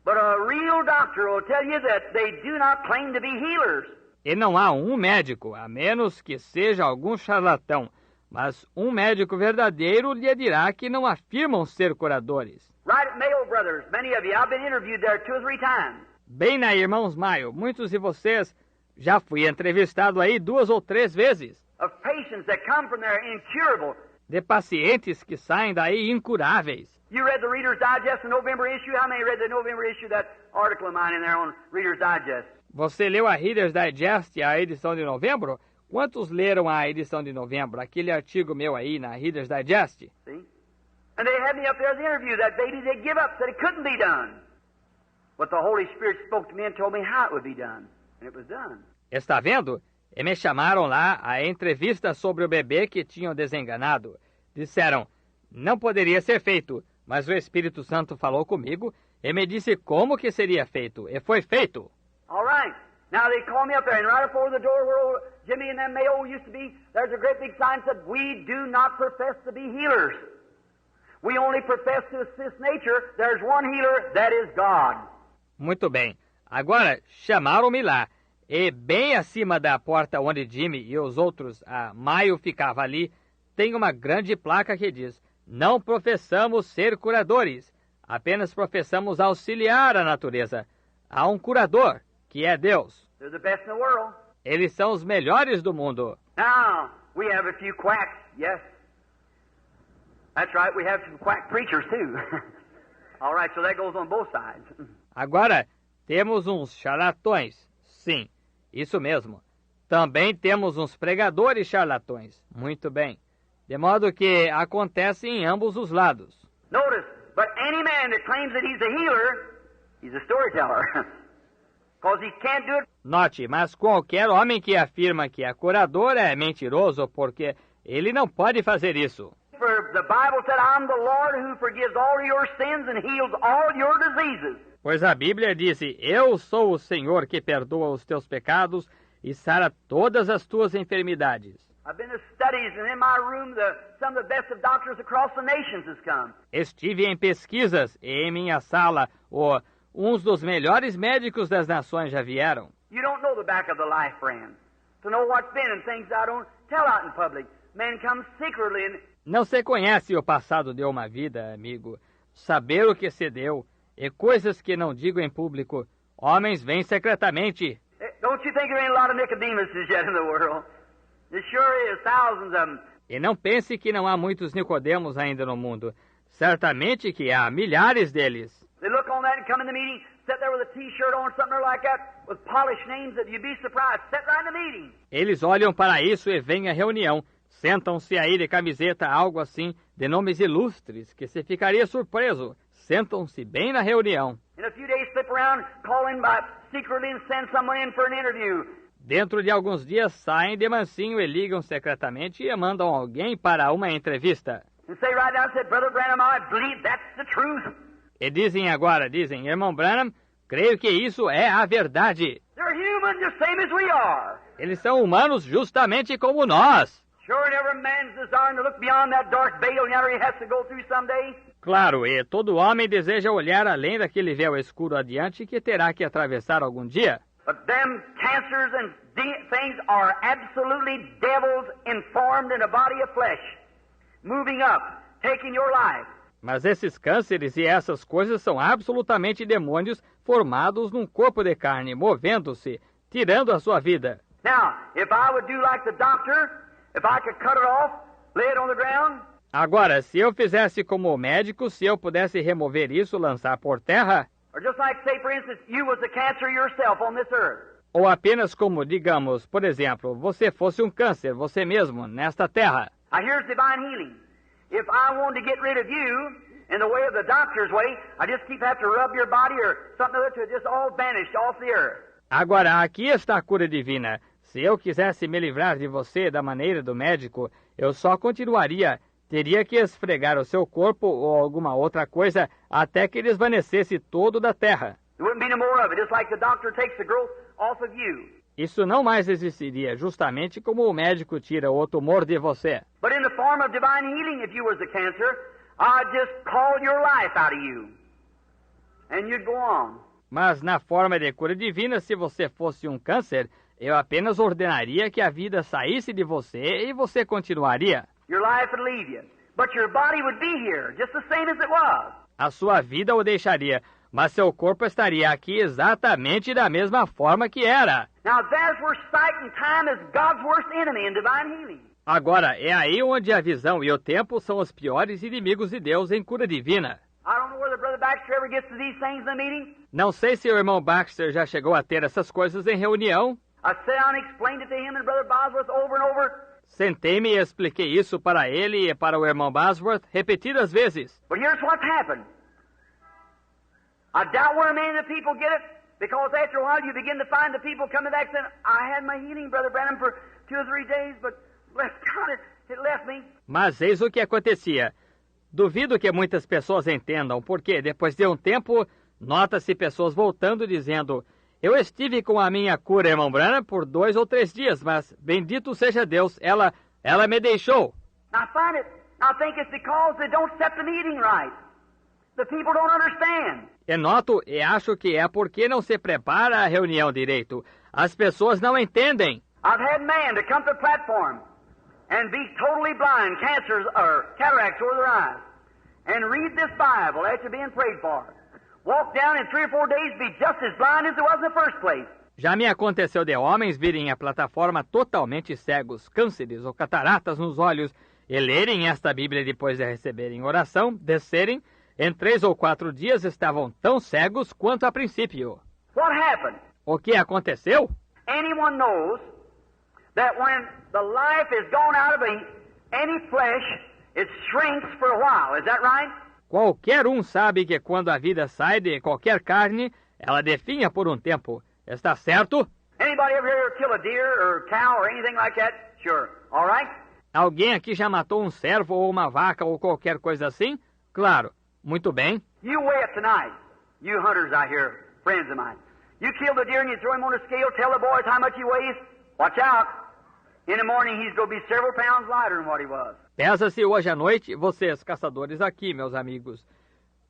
B: but a real doctor will tell you that they do not claim to be healers.
A: E não há um médico, a menos que seja algum charlatão, mas um médico verdadeiro lhe dirá que não afirmam ser curadores.
B: Right at Mayo Brothers, many of you, I've been interviewed there 2 or 3 times.
A: Bem na Irmãos Maio, muitos de vocês já fui entrevistado aí 2 ou 3 vezes.
B: Of patients that come from there incurable.
A: de pacientes que saem daí incuráveis.
B: You read the Reader's Digest, the November issue? How many read the November issue, that article of mine in there on Reader's Digest?
A: Você leu a Reader's Digest, a edição de novembro? Quantos leram a edição de novembro? Aquele artigo meu aí na Reader's Digest?
B: See? And they had me up there as an interview. That baby, they give up, said it couldn't be done. But the Holy Spirit spoke to me and told me how it would be done. And it was done.
A: Está vendo? E me chamaram lá a entrevista sobre o bebê que tinham desenganado. Disseram, não poderia ser feito, mas o Espírito Santo falou comigo e me disse como que seria feito. E foi feito.
B: All right. Now they call me up there, and right before the door where old Jimmy and them Mayo used to be, there's a great big sign that said, we do not profess to be healers. We only profess to assist nature. There's one healer, that is God.
A: Muito bem. Agora, chamaram-me lá. E bem acima da porta onde Jimmy e os outros, a Maio ficava ali, tem uma grande placa que diz, não professamos ser curadores, apenas professamos auxiliar a natureza. Há um curador, que é Deus.
B: They're the best in the world.
A: Eles são os melhores do mundo.
B: Now, we have a few quacks, yes. That's right, we have some quack preachers too. All right, so that goes on both sides.
A: Agora, temos uns charlatões. Sim, isso mesmo. Também temos uns pregadores charlatões. Muito bem. De modo que acontece em ambos os lados.
B: Notice, but any man that claims that he's a healer, he's a storyteller. Because he can't do it.
A: Note, mas qualquer homem que afirma que é curador é mentiroso, porque ele não pode fazer isso.
B: For the Bible said, I'm the Lord who forgives all your sins and heals all your diseases.
A: Pois a Bíblia disse, eu sou o Senhor que perdoa os teus pecados e sara todas as tuas enfermidades.
B: I've been to studies, and in my room, some of the best of doctors across the nations has come.
A: Estive em pesquisas e em minha sala, uns dos melhores médicos das nações já vieram.
B: You don't know the back of the life, friend. To know what's been and things I don't tell out in public. Men come secretly and...
A: Não se conhece o passado de uma vida, amigo. Saber o que se deu e coisas que não digo em público. Homens vêm secretamente.
B: Don't you think there ain't a lot of Nicodemuses yet in the world? There sure is, thousands of them.
A: E não pense que não há muitos Nicodemos ainda no mundo. Certamente que há milhares deles.
B: They look on that and come in the meeting, sit there with a T-shirt on, something like that, with polished names that you'd be surprised. Sit right in the meeting.
A: Eles olham para isso e vêm à reunião. Sentam-se aí de camiseta, algo assim, de nomes ilustres, que se ficaria surpreso. Sentam-se bem na reunião.
B: In a few days, slip around, call in by secretly and send someone in for an interview.
A: Dentro de alguns dias, saem de mansinho e ligam secretamente e mandam alguém para uma entrevista.
B: And say right now, said, Brother Branham, I believe that's the truth.
A: E dizem, irmão Branham, creio que isso é a verdade.
B: They're human, just same as we are.
A: Eles são humanos justamente como nós.
B: Sure, every man's desiring to look beyond that dark veil yonder he has to go through someday.
A: Claro, e todo homem deseja olhar além daquele véu escuro adiante que terá que atravessar algum dia.
B: But them cancers and things are absolutely devils informed in a body of flesh, moving up, taking your life.
A: Mas esses cânceres e essas coisas são absolutamente demônios formados num corpo de carne, movendo-se, tirando a sua vida.
B: Now, if I would do like the doctor, if I could cut it off, lay it on the ground.
A: Agora, se eu fizesse como o médico, se eu pudesse remover isso, lançar por terra,
B: Or just like, say, for instance, you was a cancer yourself on this earth.
A: ou apenas como, digamos, por exemplo, você fosse um câncer, você mesmo, nesta terra.
B: Now, here's divine healing. If I wanted to get rid of you in the way of the doctor's way, I just have to rub your body or something other to just all vanish off the earth.
A: Agora, aqui está a cura divina. Se eu quisesse me livrar de você da maneira do médico, eu só continuaria. Teria que esfregar o seu corpo ou alguma outra coisa até que desvanecesse todo da terra.
B: There wouldn't be no more of it, just like the doctor takes the growth off of you.
A: Isso não mais existiria, justamente como o médico tira o tumor de você.
B: But in the form of divine healing, if you was a cancer, I'd just call your life out of you. And you'd go on.
A: Mas na forma de cura divina, se você fosse um câncer, eu apenas ordenaria que a vida saísse de você e você continuaria.
B: Your life would leave you. But your body would be here, just the same as it was.
A: A sua vida o deixaria, mas seu corpo estaria aqui exatamente da mesma forma que era.
B: Now, there's where sight and time is God's worst enemy in divine healing.
A: Agora, é aí onde a visão e o tempo são os piores inimigos de Deus em cura divina.
B: I don't know whether Brother Baxter ever gets to these things in the meeting.
A: Não sei se o irmão Baxter já chegou a ter essas coisas em reunião.
B: I sat down and explained it to him and Brother Bosworth over and over.
A: Sentei-me e expliquei isso para ele e para o irmão Bosworth repetidas vezes.
B: But here's what's happened. I doubt where many of the people get it, because after a while you begin to find the people coming back saying, I had my healing, Brother Branham, for 2 or 3 days, but bless God, it left me.
A: Mas eis o que acontecia. Duvido que muitas pessoas entendam, porque depois de um tempo, nota-se pessoas voltando dizendo, eu estive com a minha cura, irmão Branham, por 2 ou 3 dias, mas bendito seja Deus, ela me deixou.
B: I think it's because they don't set the meeting right. The people don't understand.
A: E noto e acho que é porque não se prepara a reunião direito. As pessoas não entendem.
B: I've had men to come to the platform and be totally blind, cancers or cataracts over their eyes, and read this Bible after being prayed for. Walk down in 3 or 4 days, be just as blind as it was in the first place.
A: Já me aconteceu de homens virem à plataforma totalmente cegos, cânceres ou cataratas nos olhos, e lerem esta Bíblia depois de receberem oração, descerem, em 3 ou 4 dias estavam tão cegos quanto a princípio.
B: What happened?
A: O que aconteceu?
B: Anyone knows that when the life is gone out of any flesh, it shrinks for a while. Is that right?
A: Qualquer um sabe que quando a vida sai de qualquer carne, ela definha por um tempo. Está certo?
B: Anybody ever here kill a deer or cow or anything like that? Sure. All right?
A: Alguém aqui já matou um cervo ou uma vaca ou qualquer coisa assim? Claro. Muito bem.
B: You weigh it tonight. You hunters out here, friends of mine. You kill the deer and you throw him on a scale, tell the boys how much he weighs. Watch out. In the morning he's going to be several pounds lighter than what he was.
A: Pesa-se hoje à noite, vocês, caçadores aqui, meus amigos.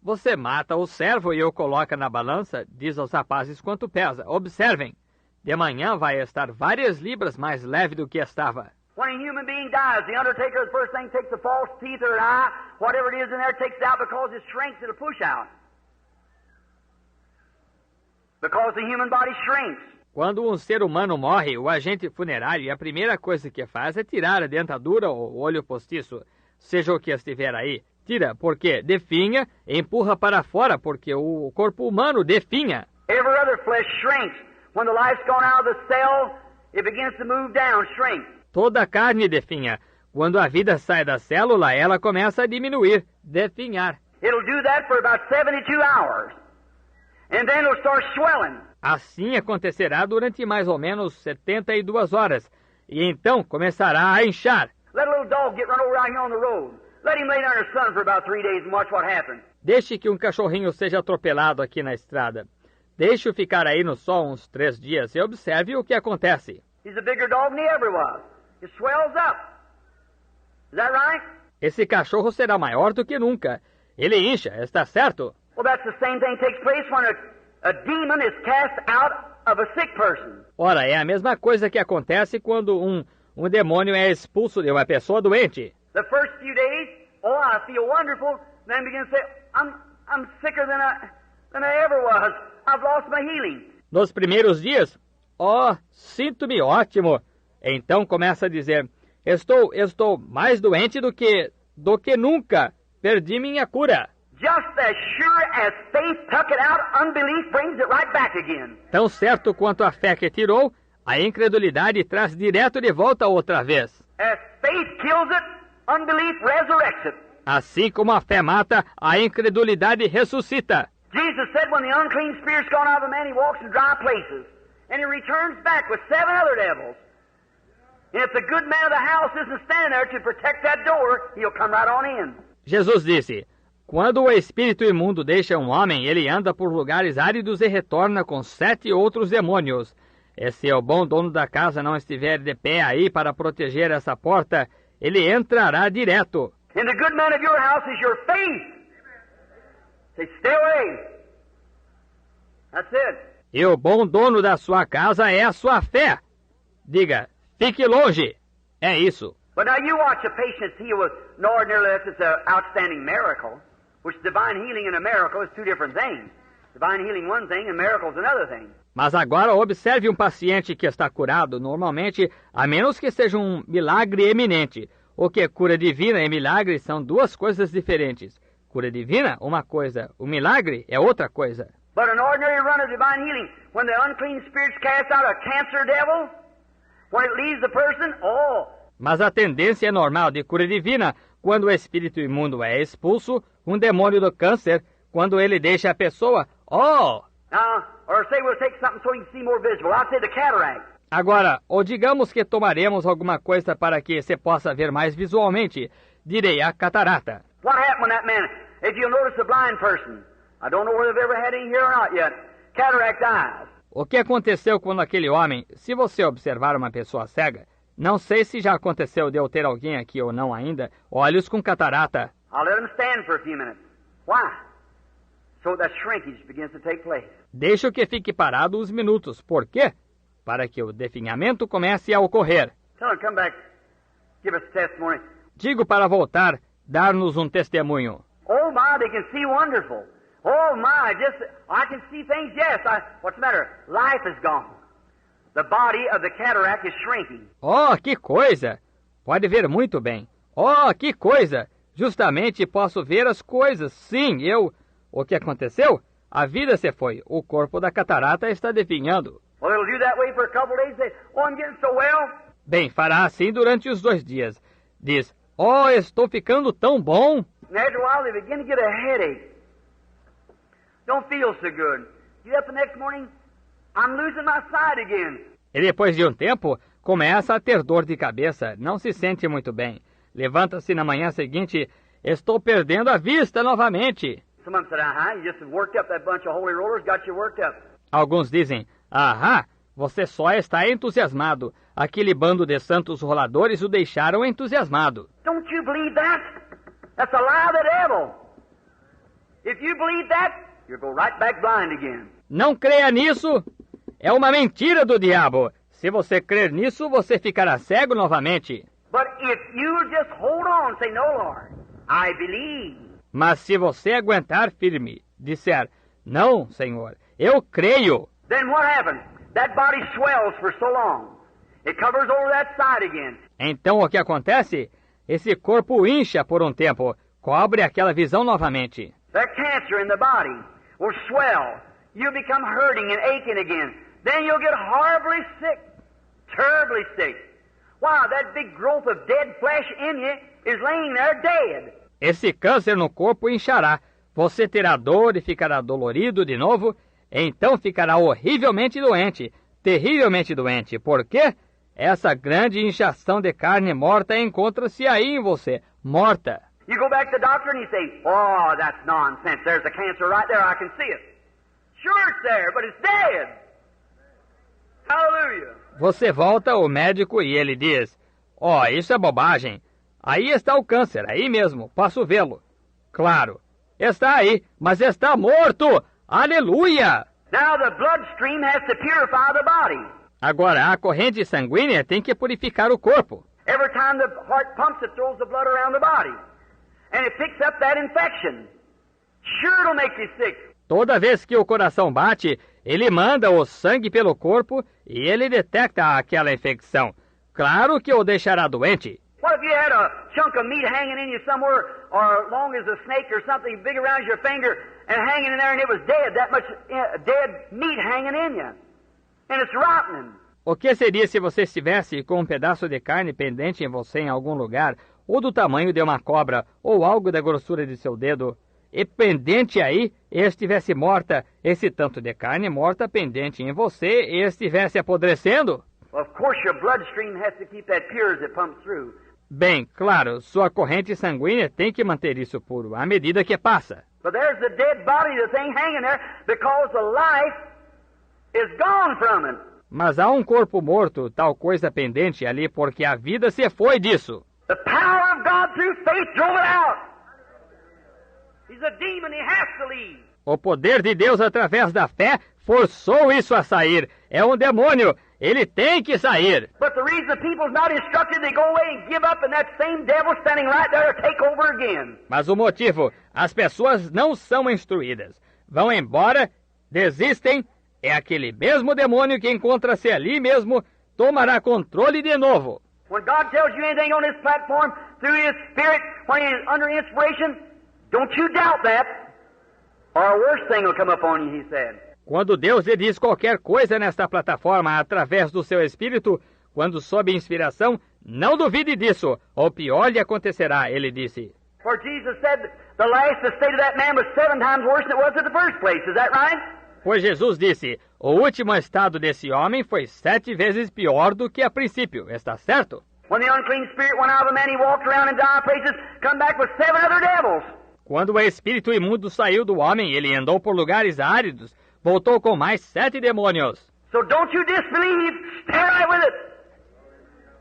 A: Você mata o cervo e o coloca na balança, diz aos rapazes quanto pesa. Observem, de manhã vai estar várias libras mais leve do que estava.
B: When a human being dies, the undertaker, the first thing, takes the false teeth or an eye, whatever it is in there, takes it out because it shrinks, it'll push out. Because the human body shrinks.
A: Quando um ser humano morre, o agente funerário, a primeira coisa que faz é tirar a dentadura ou o olho postiço, seja o que estiver aí. Tira, porque definha, e empurra para fora, porque o corpo humano definha.
B: Every other flesh shrinks. When the life's gone out of the cell, it begins to move down, shrink.
A: Toda a carne definha. Quando a vida sai da célula, ela começa a diminuir, definhar.
B: It'll do that for about 72 hours. And then it'll start swelling.
A: Assim acontecerá durante mais ou menos 72 horas. E então começará a inchar.
B: Let a little dog get run over out here on the road. Let him lay down in the sun for about 3 days and watch what happens.
A: Deixe que um cachorrinho seja atropelado aqui na estrada. Deixe-o ficar aí no sol uns 3 dias e observe o que acontece.
B: He's a bigger dog than he ever was. It swells up. Is that right?
A: Esse cachorro será maior do que nunca. Ele incha, está certo?
B: Well, that's the same thing takes place when a demon is cast out of a sick person.
A: Ora, é a mesma coisa que acontece quando um demônio é expulso de uma pessoa doente.
B: The first few days, oh, I feel wonderful. Then begin to say, I'm sicker than I ever was. I've lost my healing.
A: Nos primeiros dias, sinto-me ótimo. Então começa a dizer, estou mais doente do que nunca. Perdi minha cura.
B: Just as sure as faith took it out, unbelief brings it right back again.
A: Tão certo quanto a fé que tirou, a incredulidade traz direto de volta outra vez.
B: As faith kills it, unbelief resurrects it.
A: Assim como a fé mata, a incredulidade ressuscita.
B: Jesus said when the unclean spirit's gone out of a man, he walks in dry places. And he returns back with 7 other devils. And if the good man of the house isn't standing there to protect that door, he'll come right on in.
A: Jesus disse, quando o espírito imundo deixa um homem, ele anda por lugares áridos e retorna com 7 outros demônios. E se o bom dono da casa não estiver de pé aí para proteger essa porta, ele entrará direto.
B: And the good man of your house is your faith. Say, stay away. That's it.
A: E o bom dono da sua casa é a sua fé. Diga, fique longe. É isso.
B: But now you watch a patient healed with an ordinarily it's an outstanding miracle, which divine healing and a miracle is 2 different things. Divine healing one thing and miracle is another thing.
A: Mas agora observe um paciente que está curado, normalmente, a menos que seja um milagre eminente. O que é cura divina e milagre são duas coisas diferentes. Cura divina, uma coisa. O milagre é outra coisa.
B: But an ordinary run of divine healing, when the unclean spirits cast out a cancer devil, when it leaves the person,
A: Mas a tendência normal de cura divina, quando o espírito imundo é expulso, um demônio do câncer, quando ele deixa a pessoa,
B: Now, or say we'll take something so you can see more visible. I'll say the cataract.
A: Agora, ou digamos que tomaremos alguma coisa para que você possa ver mais visualmente, direi a catarata.
B: What happened when that man, if you'll notice a blind person, I don't know whether they've ever had any here or not yet, cataract eyes.
A: O que aconteceu quando aquele homem, se você observar uma pessoa cega, não sei se já aconteceu de eu ter alguém aqui ou não ainda, olhos com catarata.
B: I'll let him stand for a few minutes. Why? So that shrinkage begins to take place.
A: Deixo que fique parado uns minutos. Por quê? Para que o definhamento comece a ocorrer.
B: Tell him come back, give us testimony.
A: Digo para voltar, dar-nos um testemunho.
B: Oh my, they can see wonderful. Oh my, I can see things, yes. What's the matter? Life is gone. The body of the cataract is shrinking.
A: Oh, que coisa! Pode ver muito bem. Oh, que coisa! Justamente posso ver as coisas. Sim, O que aconteceu? A vida se foi. O corpo da catarata está definhando.
B: Well, it'll do that way for a couple of days. Say, I'm getting so well.
A: Bem, fará assim durante os 2 dias. Diz, estou ficando tão bom.
B: And after a while, they begin to get a headache. Don't feel so good. Get up the next morning, I'm losing my sight again.
A: E depois de um tempo, começa a ter dor de cabeça. Não se sente muito bem. Levanta-se na manhã seguinte, estou perdendo a vista novamente.
B: Some of them said, you just worked up that bunch of holy rollers, got you worked up.
A: Alguns dizem, você só está entusiasmado. Aquele bando de santos roladores o deixaram entusiasmado.
B: Don't you believe that? That's a lie of the devil. If you believe that, you'll go right back blind again.
A: Não creia nisso. É uma mentira do diabo. Se você crer nisso, você ficará cego novamente.
B: But if you just hold on, say, no, Lord, I believe.
A: Mas se você aguentar firme, disser, não, Senhor, eu creio.
B: Then what happens? That body swells for so long. It covers over that side again.
A: Então o que acontece? Esse corpo incha por um tempo, cobre aquela visão novamente.
B: That cancer in the body will swell. You'll become hurting and aching again. Then you'll get horribly sick, terribly sick. Wow, that big growth of dead flesh in you is laying there dead.
A: Esse câncer no corpo inchará. Você terá dor e ficará dolorido de novo. Então ficará horrivelmente doente, terrivelmente doente. Por quê? Essa grande inchação de carne morta encontra-se aí em você, morta.
B: You go back to the doctor and you say, oh, that's nonsense. There's a cancer right there. I can see it. Sure it's there, but it's dead. Hallelujah.
A: Você volta ao médico e ele diz, isso é bobagem. Aí está o câncer, aí mesmo, posso vê-lo. Claro, está aí, mas está morto. Aleluia!
B: Now the bloodstream has to purify the body.
A: Agora, a corrente sanguínea tem que purificar o corpo.
B: Every time the heart pumps, it throws the blood around the body. And it picks up that infection. Sure it'll make you sick.
A: Toda vez que o coração bate, ele manda o sangue pelo corpo e ele detecta aquela infecção. Claro que o deixará doente.
B: What if you had a chunk of meat hanging in you somewhere, or long as a snake or something big around your finger, and hanging in there and it was dead, that much dead meat hanging in you. And it's rotting.
A: O que seria se você estivesse com um pedaço de carne pendente em você em algum lugar, ou do tamanho de uma cobra, ou algo da grossura de seu dedo, e pendente aí, e estivesse morta, esse tanto de carne morta pendente em você, e estivesse apodrecendo?
B: Well, of course your bloodstream has to keep that pure as it pumps through.
A: Bem, claro, sua corrente sanguínea tem que manter isso puro, à medida que passa.
B: But there's the dead body, the thing hanging there, because the life is gone from it.
A: Mas há um corpo morto, tal coisa pendente ali, porque a vida se foi disso.
B: The power of God through faith drove it out. He's a demon, he has to leave.
A: O poder de Deus através da fé forçou isso a sair. É um demônio. Ele tem que sair.
B: But the reason the people's not instructed, they go away and give up, and that same devil standing right there to take over again.
A: Mas o motivo, as pessoas não são instruídas. Vão embora, desistem, É aquele mesmo demônio que encontra-se ali mesmo, tomará controle de novo.
B: When God tells you anything on this platform through His Spirit, when He's under inspiration, don't you doubt that, or a worse thing will come upon you, He said.
A: Quando Deus lhe diz qualquer coisa nesta plataforma através do seu Espírito, quando sob inspiração, não duvide disso, ou pior lhe acontecerá, ele disse.
B: For Jesus said the state of that man was 7 times worse than it was in the first place. Is that right?
A: Pois Jesus disse, o último estado desse homem foi 7 vezes pior do que a princípio, está certo?
B: When the unclean spirit went out of a man, he walked around in dire places, come back with 7 other devils.
A: Quando o espírito imundo saiu do homem, ele andou por lugares áridos, voltou com mais 7 demônios.
B: So don't you disbelieve, stay right with it.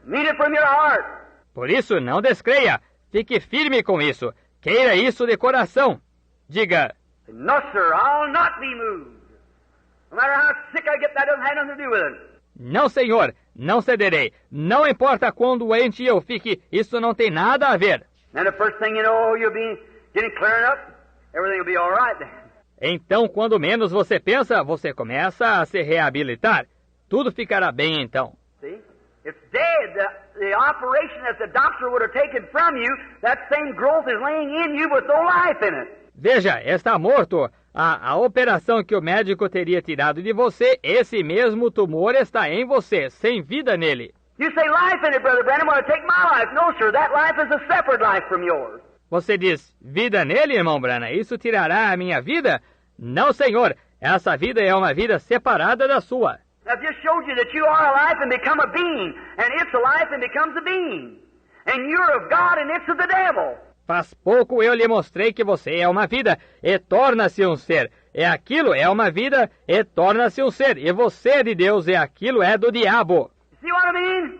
B: Mean it from your heart.
A: Por isso, não descreia, fique firme com isso, queira isso de coração. Diga,
B: No, sir, I'll not be moved. No matter how sick I get, that doesn't have nothing to do with it.
A: não, Senhor, não cederei. Não importa quão doente eu fique, isso não tem nada a ver.
B: And the first thing you know, you'll be getting clearing up. Everything will be all right then.
A: Então, quando menos você pensa, você começa a se reabilitar. Tudo ficará bem então.
B: See? It's dead. The operation that the doctor would have taken from you, that same growth is laying in you with no life in it.
A: Veja, está morto. A operação que o médico teria tirado de você, esse mesmo tumor está em você, sem vida nele.
B: You say life in it, Brother Branham, want to take my life. No, sir, that life is a separate life from yours.
A: Você diz, vida nele, irmão Branham, isso tirará a minha vida? Não, Senhor, essa vida é uma vida separada da sua.
B: I've just showed you that you are a life and become a being, and it's a life and becomes a being. And you're of God and it's of the devil.
A: Faz pouco eu lhe mostrei que você é uma vida e torna-se um ser. É aquilo, é uma vida e torna-se um ser. E você é de Deus e aquilo é do diabo.
B: See what I mean?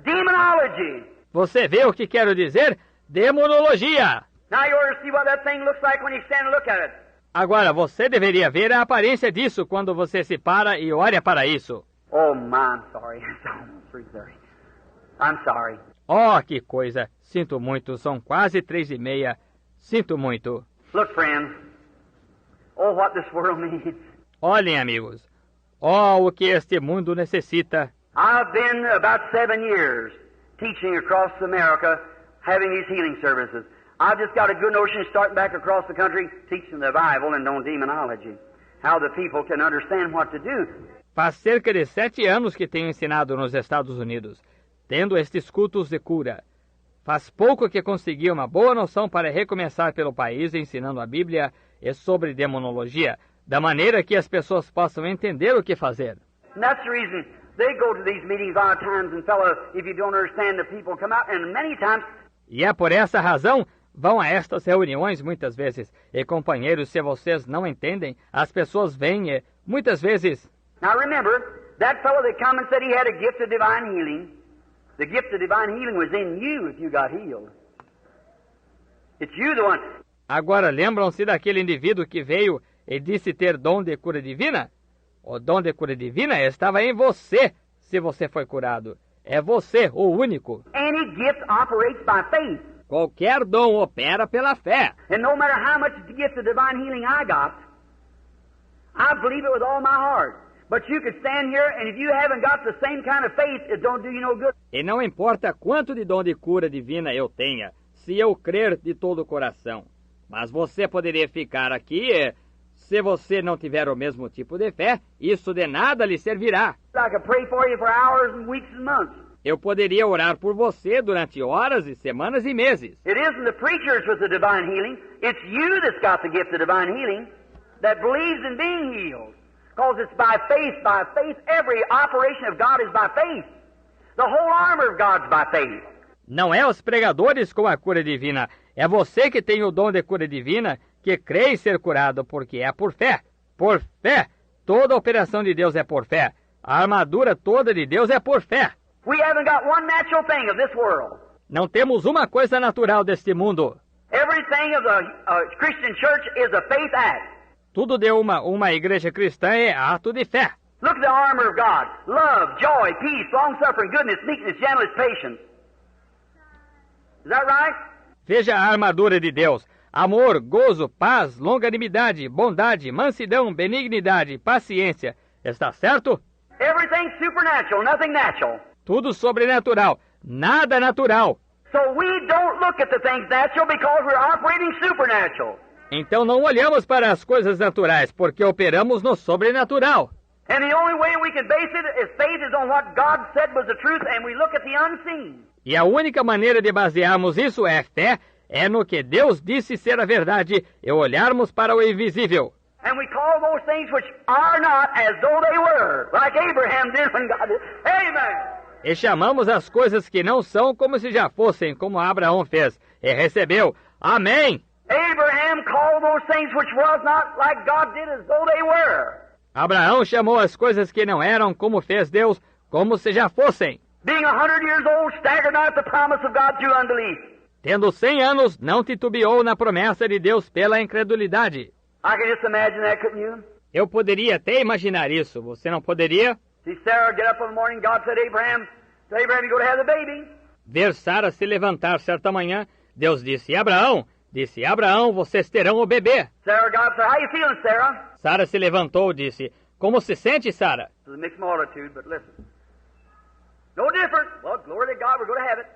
B: Demonology.
A: Você vê o que quero dizer? Demonologia.
B: Now you ought to see what that thing looks like when you stand and look at it.
A: Agora, você deveria ver a aparência disso quando você se para e olha para isso.
B: Oh, my, I'm sorry. It's almost 3:30. I'm sorry.
A: Oh, que coisa. Sinto muito, são quase 3:30. Sinto muito.
B: Look, friends. Oh, what this world needs.
A: Olhem, amigos. Oh, o que este mundo necessita.
B: I've been about 7 years teaching across America, having these healing services. I've just got a good notion of starting back across the country, teaching the Bible and on demonology. How the people can understand what to do.
A: Faz cerca de 7 anos que tenho ensinado nos Estados Unidos, tendo estes cultos de cura. Faz pouco que consegui uma boa noção para recomeçar pelo país ensinando a Bíblia e sobre demonologia, da maneira que as pessoas possam entender o que fazer.
B: And that's the reason they go to these meetings a lot of times, and fellow, if you don't understand, the people come out, and many times...
A: E é por essa razão, vão a estas reuniões muitas vezes, e companheiros, se vocês não entendem, as pessoas vêm e, muitas vezes...
B: Now remember, that fellow that come and said he had a gift of divine healing, the gift of divine healing was in you if you got healed. It's you the one.
A: Agora, lembram-se daquele indivíduo que veio e disse ter dom de cura divina? O dom de cura divina estava em você, se você foi curado. É você, o único.
B: Any gift operates by faith.
A: Qualquer dom opera pela fé.
B: And no matter how much gift of divine healing I got, I believe it with all my heart. But you could stand here, and if you haven't got the same kind of faith, it don't do you no good.
A: E não importa quanto de dom de cura divina eu tenha, se eu crer de todo o coração. Mas você poderia ficar aqui e, se você não tiver o mesmo tipo de fé, isso de nada lhe servirá.
B: I could pray for you for hours and weeks and months.
A: Eu poderia orar por você durante horas e semanas e meses.
B: It isn't the preachers with the divine healing. It's you that's got the gift of divine healing that believes in being healed. Because it's by faith, by faith. Every operation of God is by faith. The whole armor of God's by faith.
A: Não é os pregadores com a cura divina. É você que tem o dom de cura divina, que crê ser curado, porque é por fé. Por fé. Toda a operação de Deus é por fé. A armadura toda de Deus é por fé.
B: We haven't got one natural thing of this world.
A: Não temos uma coisa natural deste mundo.
B: Everything of the Christian church is a faith act.
A: Tudo de uma igreja cristã é ato de fé.
B: Look at the armor of God. Love, joy, peace, long-suffering, goodness, meekness, gentleness, patience. Is that right?
A: Veja a armadura de Deus. Amor, gozo, paz, longanimidade, bondade, mansidão, benignidade, paciência. Está certo?
B: Everything supernatural, nothing natural.
A: Tudo sobrenatural, nada natural.
B: So we don't look at the things natural because we're operating supernatural.
A: Então não olhamos para as coisas naturais, porque operamos no sobrenatural.
B: And the only way we can base it is faith is on what God said was the truth, and we look at the unseen.
A: E a única maneira de basearmos isso é fé, é no que Deus disse ser a verdade e olharmos para o invisível.
B: And we call those things which are not as though they were, like Abraham did when God did. Amen!
A: E chamamos as coisas que não são como se já fossem, como Abraão fez, e recebeu. Amém!
B: Abraham called those things which was not like God did as though they were.
A: Abraão chamou as coisas que não eram como fez Deus, como se já fossem.
B: Being 100 years old, staggered not at the promise of God through unbelief.
A: Tendo 100 anos, não titubeou na promessa de Deus pela incredulidade.
B: I can just imagine that, couldn't you?
A: Eu poderia até imaginar isso, você não poderia?
B: See Sarah get up in the morning, God said, Abraham, you go to have the baby.
A: Ver Sara se levantar certa manhã, Deus disse, Abraão, vocês terão o bebê.
B: Sarah, God said, how you feeling, Sarah?
A: Sara se levantou e disse, como se sente, Sara?
B: It's a mixed multitude, but listen. No different. Well, glory to God, we're going to have it.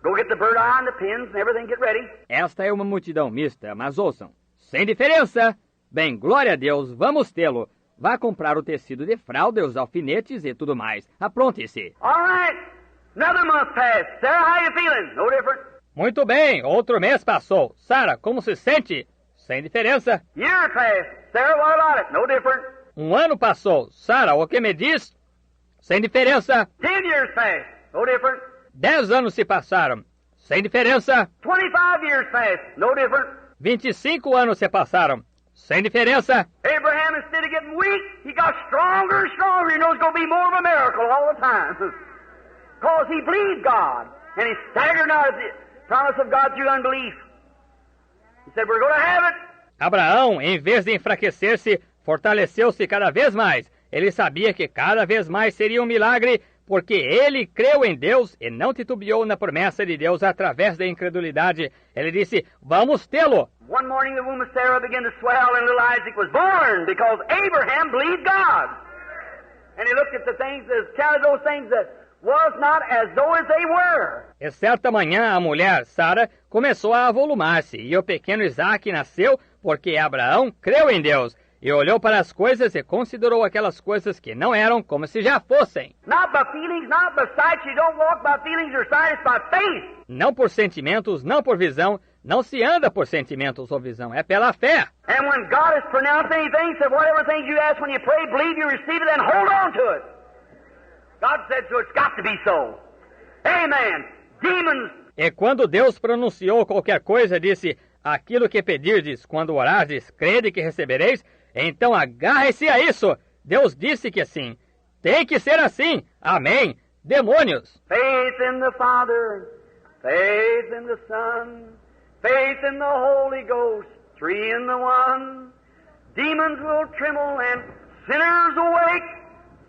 B: Go get the bird eye and the pins and everything, get ready.
A: Esta é uma multidão mista, mas ouçam, sem diferença. Bem, glória a Deus, vamos tê-lo. Vá comprar o tecido de fralda, os alfinetes e tudo mais. Apronte-se.
B: All right. Another month passed. Sarah, how you feeling? No different.
A: Muito bem, outro mês passou. Sara, como se sente? Sem diferença.
B: Year passed. Sarah, what about it? No different.
A: Um ano passou. Sara, o que me diz? Sem diferença.
B: 10 years passed. No different.
A: 10 anos se passaram. Sem diferença.
B: 25 years passed. No different.
A: 25 anos se passaram. Sem diferença.
B: Abraham, instead of getting weak, he got stronger and stronger. He knows it's going to be more of a miracle all the time. Because he believed God. And he staggered not at the promise of God through unbelief. He said, we're going to have it.
A: Abraão, em vez de enfraquecer-se, fortaleceu-se cada vez mais. Ele sabia que cada vez mais seria um milagre, porque ele creu em Deus e não titubeou na promessa de Deus através da incredulidade. Ele disse, vamos tê-lo.
B: One morning the womb of Sarah began to swell and little Isaac was born because Abraham believed God. And he looked at the things, counted those things that was not as though as they were.
A: E certa manhã a mulher, Sara, começou a avolumar-se e o pequeno Isaac nasceu porque Abraão creu em Deus. E olhou para as coisas e considerou aquelas coisas que não eram como se já fossem.
B: Not by feelings, not by sight. You don't walk by feelings or sight, it's by faith.
A: Não por sentimentos, não por visão. Não se anda por sentimentos ou visão, é pela fé.
B: And when God has pronounced anything, said whatever things you ask when you pray, believe you receive it, then hold on to it. God said so, it's got to be so. Amen. Demons.
A: E quando Deus pronunciou qualquer coisa, disse, aquilo que pedirdes, quando orardes, crede que recebereis, então agarre-se a isso. Deus disse que sim. Tem que ser assim. Amém. Demônios.
B: Faith in the Father, faith in the Son, faith in the Holy Ghost, three in the one. Demons will tremble and sinners awake.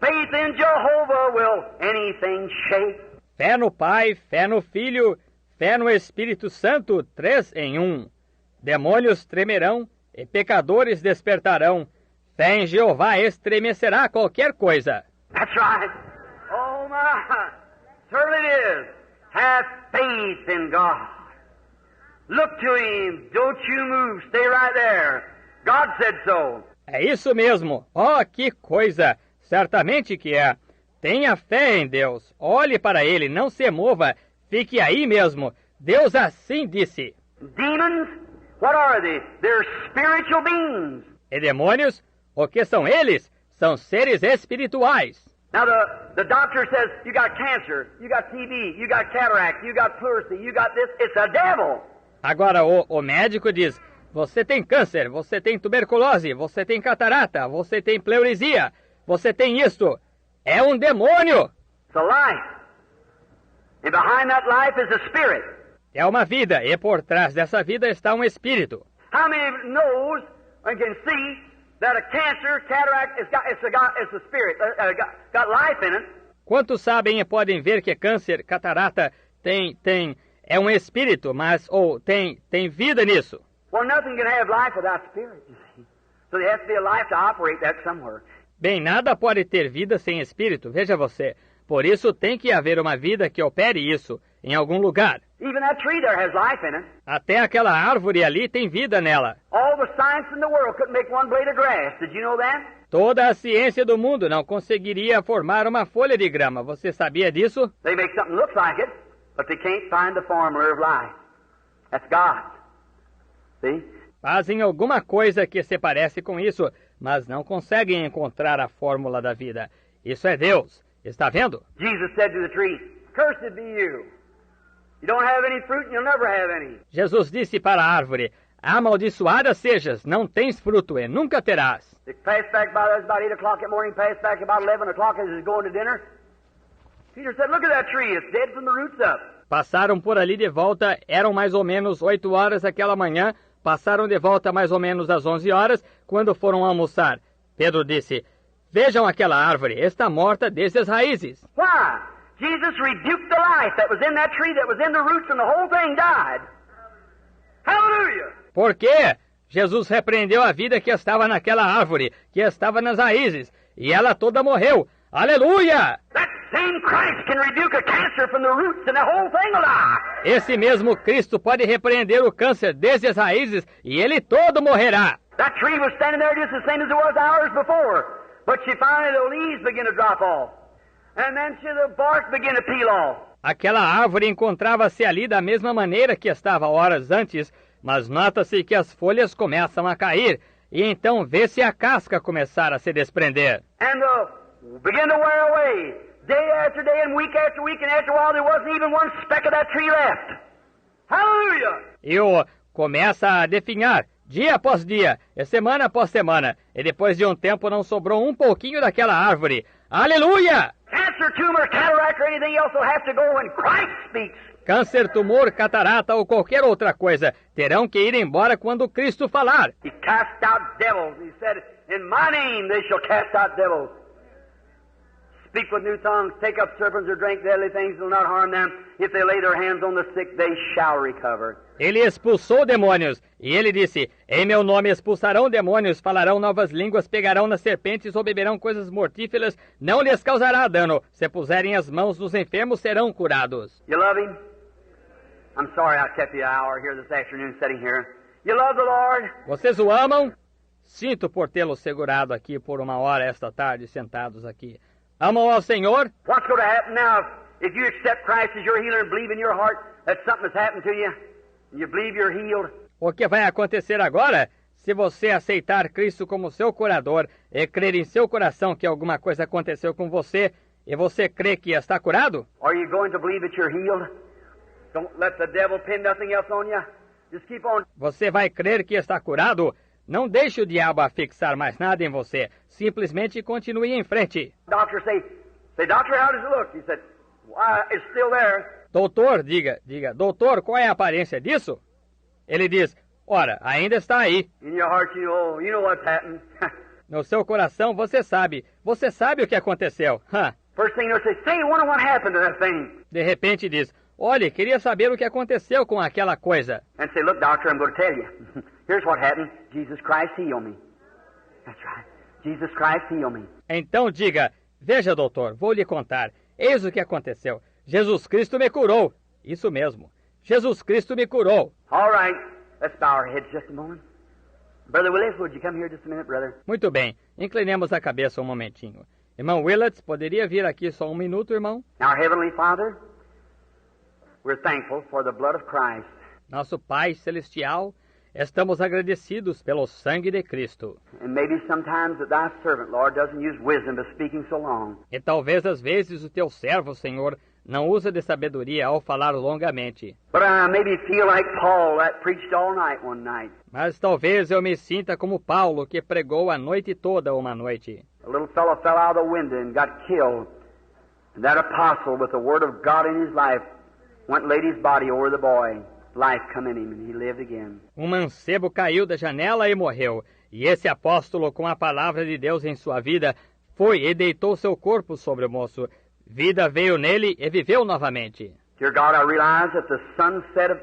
B: Faith in Jehovah will anything shake.
A: Fé no Pai, fé no Filho, fé no Espírito Santo, 3 em 1. Demônios tremerão e pecadores despertarão. Fé em Jeová estremecerá qualquer coisa.
B: That's right. Oh my, certainly it is. Have faith in God. Look to Him. Don't you move. Stay right there. God said so.
A: É isso mesmo. Oh, que coisa. Certamente que é. Tenha fé em Deus. Olhe para Ele. Não se mova. Fique aí mesmo. Deus assim disse.
B: Demons, what are they? They're spiritual beings.
A: E demônios? O que são eles? São seres espirituais.
B: Now the doctor says, you got cancer, you got TB, you got cataract, you got pleurisy, you got this. It's a devil.
A: Agora o médico diz, você tem câncer, você tem tuberculose, você tem catarata, você tem pleurisia, você tem isto. É um demônio.
B: It's a life. And behind that life is a spirit.
A: É uma vida, e por trás dessa vida está um espírito.
B: How many knows and can see that a cancer, cataract, it's a spirit, got life in it?
A: Quantos sabem e podem ver que câncer, catarata é um espírito, mas tem vida nisso?
B: Well, nothing can have life without spirit, you see. So there has to be a life to operate that somewhere.
A: Bem, nada pode ter vida sem espírito, veja você. Por isso tem que haver uma vida que opere isso, em algum lugar.
B: Even that tree there has life in it.
A: Até aquela árvore ali tem vida nela.
B: All the science in the world couldn't make one blade of grass. Did you know that?
A: Toda a ciência do mundo não conseguiria formar uma folha de grama. Você sabia disso?
B: They make something look like it, but they can't find the formula of life. That's God. See?
A: Fazem alguma coisa que se parece com isso, mas não conseguem encontrar a fórmula da vida. Isso é Deus. Está vendo?
B: Jesus said to the tree, "Cursed be you. You don't have any fruit and you'll never have any."
A: Jesus disse para a árvore, amaldiçoada sejas, não tens fruto e nunca terás.
B: They passed back by us about 8 o'clock in the morning, passed back about 11 o'clock as he was going to dinner. Peter said, "Look at that tree. It's dead from the roots up."
A: Passaram por ali de volta, eram mais ou menos 8 horas aquela manhã, passaram de volta mais ou menos às 11 horas, quando foram almoçar. Pedro disse, vejam aquela árvore, está morta desde as raízes.
B: Why? Jesus rebuked the life that was in that tree, that was in the roots, and the whole thing died. Hallelujah!
A: Por quê? Jesus repreendeu a vida que estava naquela árvore, que estava nas raízes, e ela toda morreu. Aleluia!
B: That same Christ can rebuke a cancer from the roots and the whole thing alive.
A: Esse mesmo Cristo pode repreender o câncer desde as raízes, e ele todo morrerá.
B: That tree was standing there just the same as it was hours before, but she finally, the leaves began to drop off, and then the bark began to peel off.
A: Aquela árvore encontrava-se ali da mesma maneira que estava horas antes, mas nota-se que as folhas começam a cair, e então vê-se a casca começar a se desprender.
B: And began to wear away, day after day and week, and after a while there wasn't even one speck of that tree left. Hallelujah!
A: E começa a definhar, dia após dia, e semana após semana, e depois de um tempo não sobrou um pouquinho daquela árvore. Aleluia!
B: Cancer, tumor, cataract, or anything else will have to go when Christ speaks.
A: Câncer, tumor, catarata ou qualquer outra coisa terão que ir embora quando Cristo falar.
B: He cast out devils. He said, "In my name they shall cast out devils. Speak with new tongues, take up serpents or drink deadly things, will not harm them. If they lay their hands on the sick, they shall recover."
A: Ele expulsou demônios, e ele disse, em meu nome expulsarão demônios, falarão novas línguas, pegarão nas serpentes ou beberão coisas mortíferas, não lhes causará dano. Se puserem as mãos nos enfermos, serão curados.
B: You love Him? I'm sorry I kept you an hour here this afternoon sitting here. You love the Lord?
A: Vocês o amam? Sinto por tê-lo segurado aqui por uma hora esta tarde, sentados aqui. Amam ao Senhor?
B: What's going to happen now if you accept Christ as your healer and believe in your heart that something has happened to you and you believe you're healed?
A: O que vai acontecer agora? Se você aceitar Cristo como seu curador e crer em seu coração que alguma coisa aconteceu com você e você crê que está curado?
B: Are you going to believe that you're healed? Don't let the devil pin nothing else on you. Just keep on.
A: Você vai crer que está curado? Não deixe o diabo afixar mais nada em você. Simplesmente continue em frente.
B: Doctor say, "Doctor, how does it look?" He said, "It's still there."
A: Doutor, diga, doutor, qual é a aparência disso? Ele diz, ora, ainda está aí.
B: In your heart, you know what's happened.
A: No seu coração, você sabe o que aconteceu.
B: First thing they'll say, I wonder what happened to that thing.
A: De repente diz, olhe, queria saber o que aconteceu com aquela coisa.
B: And say, "Look, doctor, I'm going to tell you. Here's what happened. Jesus Christ healed me." That's right. Jesus Christ healed me.
A: Então diga, veja, doutor, vou lhe contar. Eis o que aconteceu. Jesus Cristo me curou. Isso mesmo. Jesus Cristo me curou.
B: All right. Let's bow our heads just a moment. Brother Willis, would you come here just a minute, brother?
A: Muito bem. Inclinemos a cabeça um momentinho. Irmão Willets, poderia vir aqui só um minuto, irmão?
B: Our Heavenly Father, we're thankful for the blood of Christ.
A: Nosso Pai Celestial, estamos agradecidos pelo sangue de Cristo.
B: And maybe sometimes that thy servant, Lord, doesn't use wisdom to speaking so long.
A: E talvez às vezes o teu servo, Senhor, não usa de sabedoria ao falar longamente.
B: But I maybe feel like Paul that preached all night one night.
A: Mas talvez eu me sinta como Paulo, que pregou a noite toda uma noite.
B: A little fellow fell out of the window and got killed. And that apostle, with the word of God in his life, went and laid his body over the boy. Life come in him and he lived again.
A: Mancebo caiu da janela e morreu. E esse apóstolo, com a palavra de Deus em sua vida, foi e deitou seu corpo sobre o moço. Vida veio nele e viveu novamente.
B: Dear God, I realize that the sunset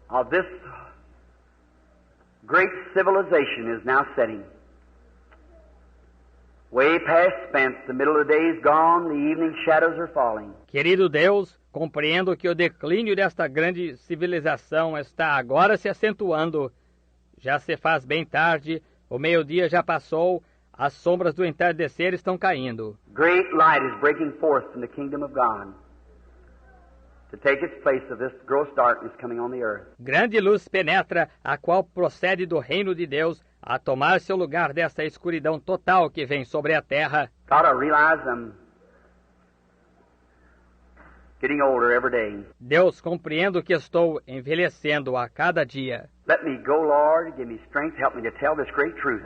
B: of this great civilization is now setting. Way past spent, the middle of the day is gone, the evening shadows are falling.
A: Querido Deus, compreendo que o declínio desta grande civilização está agora se acentuando. Já se faz bem tarde, o meio-dia já passou, as sombras do entardecer estão caindo.
B: Great light is breaking forth from the kingdom of God to take its place of this gross darkness coming on the earth.
A: Grande luz penetra, a qual procede do reino de Deus, a tomar seu lugar desta escuridão total que vem sobre a terra.
B: God, I realize I'm getting older every day.
A: Deus, compreendo que estou envelhecendo a cada dia.
B: Let me go, Lord, give me strength, help me to tell this great truth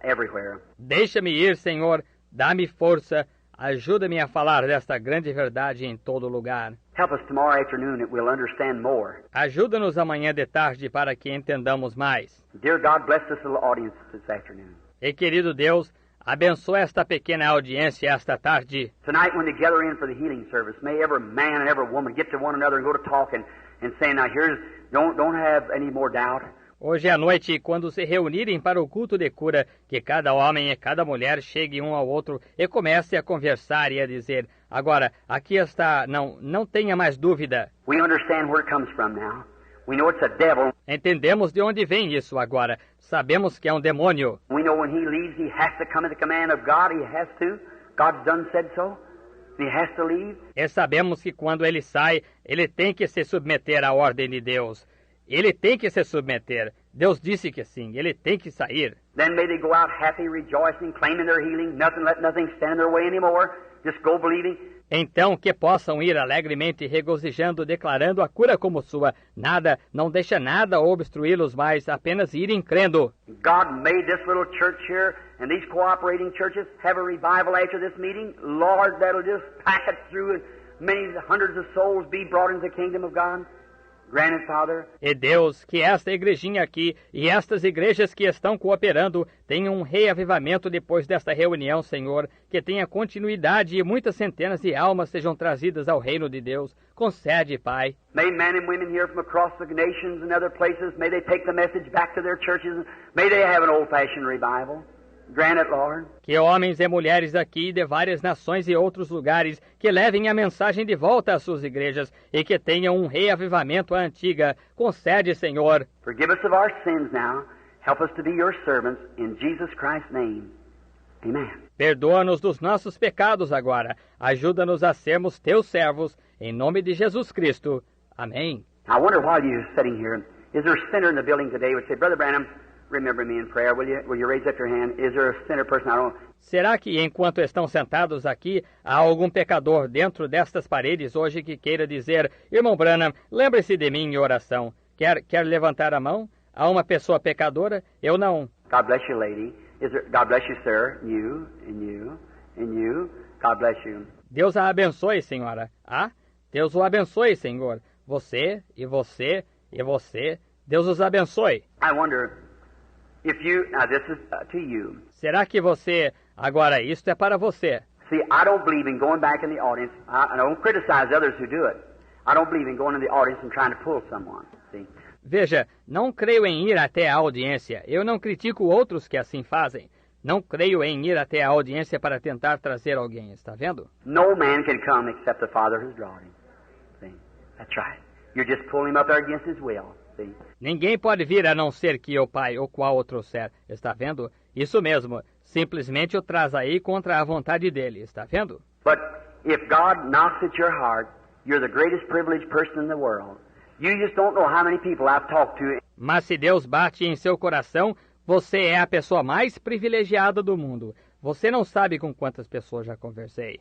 B: everywhere.
A: Deixa-me ir, Senhor, dá-me força, ajuda-me a falar desta grande verdade em todo lugar.
B: Help us tomorrow afternoon that we'll understand more.
A: Ajuda-nos amanhã de tarde para que entendamos mais.
B: Dear God, bless this little audience this afternoon.
A: E querido Deus, abençoa esta pequena audiência esta tarde.
B: Tonight when they gather in for the healing service, may every man and every woman get to one another and go to talk and say, now here's, don't have any more doubt.
A: Hoje à noite, quando se reunirem para o culto de cura, que cada homem e cada mulher chegue um ao outro e comece a conversar e a dizer, agora, aqui está, não tenha mais dúvida.
B: We understand where it comes from now. We know it's a devil.
A: Entendemos de onde vem isso agora. Sabemos que é um demônio.
B: We know when he leaves, he has to come at the command of God. He has to. God's done said so. He has to leave.
A: E sabemos que quando ele sai, ele tem que se submeter à ordem de Deus. Ele tem que se submeter. Deus disse que sim, ele tem que sair.
B: Then may they go out happy, rejoicing, claiming their healing, let nothing stand in their way anymore. Just go believing.
A: Então que possam ir alegremente, regozijando, declarando a cura como sua. Nada, não deixa nada obstruí-los mais, apenas irem crendo.
B: God made this little church here and these cooperating churches have a revival after this meeting. Lord, that'll just pack it through and many hundreds of souls be brought into the kingdom of God. Grant it, Father.
A: E Deus, que esta igrejinha aqui e estas igrejas que estão cooperando tenham um reavivamento depois desta reunião, Senhor, que tenha continuidade e muitas centenas de almas sejam trazidas ao reino de Deus. Concede, Pai.
B: May men and women here from across the nations and other places, may they take the message back to their churches. May they have an old-fashioned revival. Grant it, Lord.
A: Que homens e mulheres aqui de várias nações e outros lugares que levem a mensagem de volta às suas igrejas e que tenham um reavivamento à antiga. Concede, Senhor.
B: Forgive us of our sins now. Help us to be your servants in Jesus Christ's name. Amen.
A: Perdoa-nos dos nossos pecados agora. Ajuda-nos a sermos teus servos. Em nome de Jesus Cristo. Amém.
B: I wonder while you're sitting here, is there a sinner in the building today who would say, Brother Branham, remember me in prayer, will you? Will you raise up your hand? Is there a sinner person? I don't...
A: Será que, enquanto estão sentados aqui, há algum pecador dentro destas paredes hoje que queira dizer, Irmão Branham, lembre-se de mim em oração. Quer levantar a mão? Há uma pessoa pecadora? Eu não.
B: God bless you, lady. God bless you, sir. You, and you, and you. God bless you.
A: Deus a abençoe, senhora. Ah? Deus o abençoe, Senhor. Você, e você, e você. Deus os abençoe.
B: I wonder... If you, now this is to you.
A: Será que você, agora isto é para você?
B: See, I don't believe in going back in the audience. I don't criticize others who do it. I don't believe in going in the audience and trying to pull someone. See?
A: Veja, não creio em ir até a audiência. Eu não critico outros que assim fazem. Não creio em ir até a audiência para tentar trazer alguém, está vendo?
B: No man can come except the Father who's drawn him. See? That's right. You're just pulling him up there against his will. See?
A: Ninguém pode vir a não ser que o Pai ou qual o trouxer. Está vendo? Isso mesmo. Simplesmente o traz aí contra a vontade dele. Está vendo?
B: But if God knocks at your heart, you're the greatest privileged person in the world. You just don't know how many people I've talked to.
A: Mas se Deus bate em seu coração, você é a pessoa mais privilegiada do mundo. Você não sabe com quantas pessoas já conversei.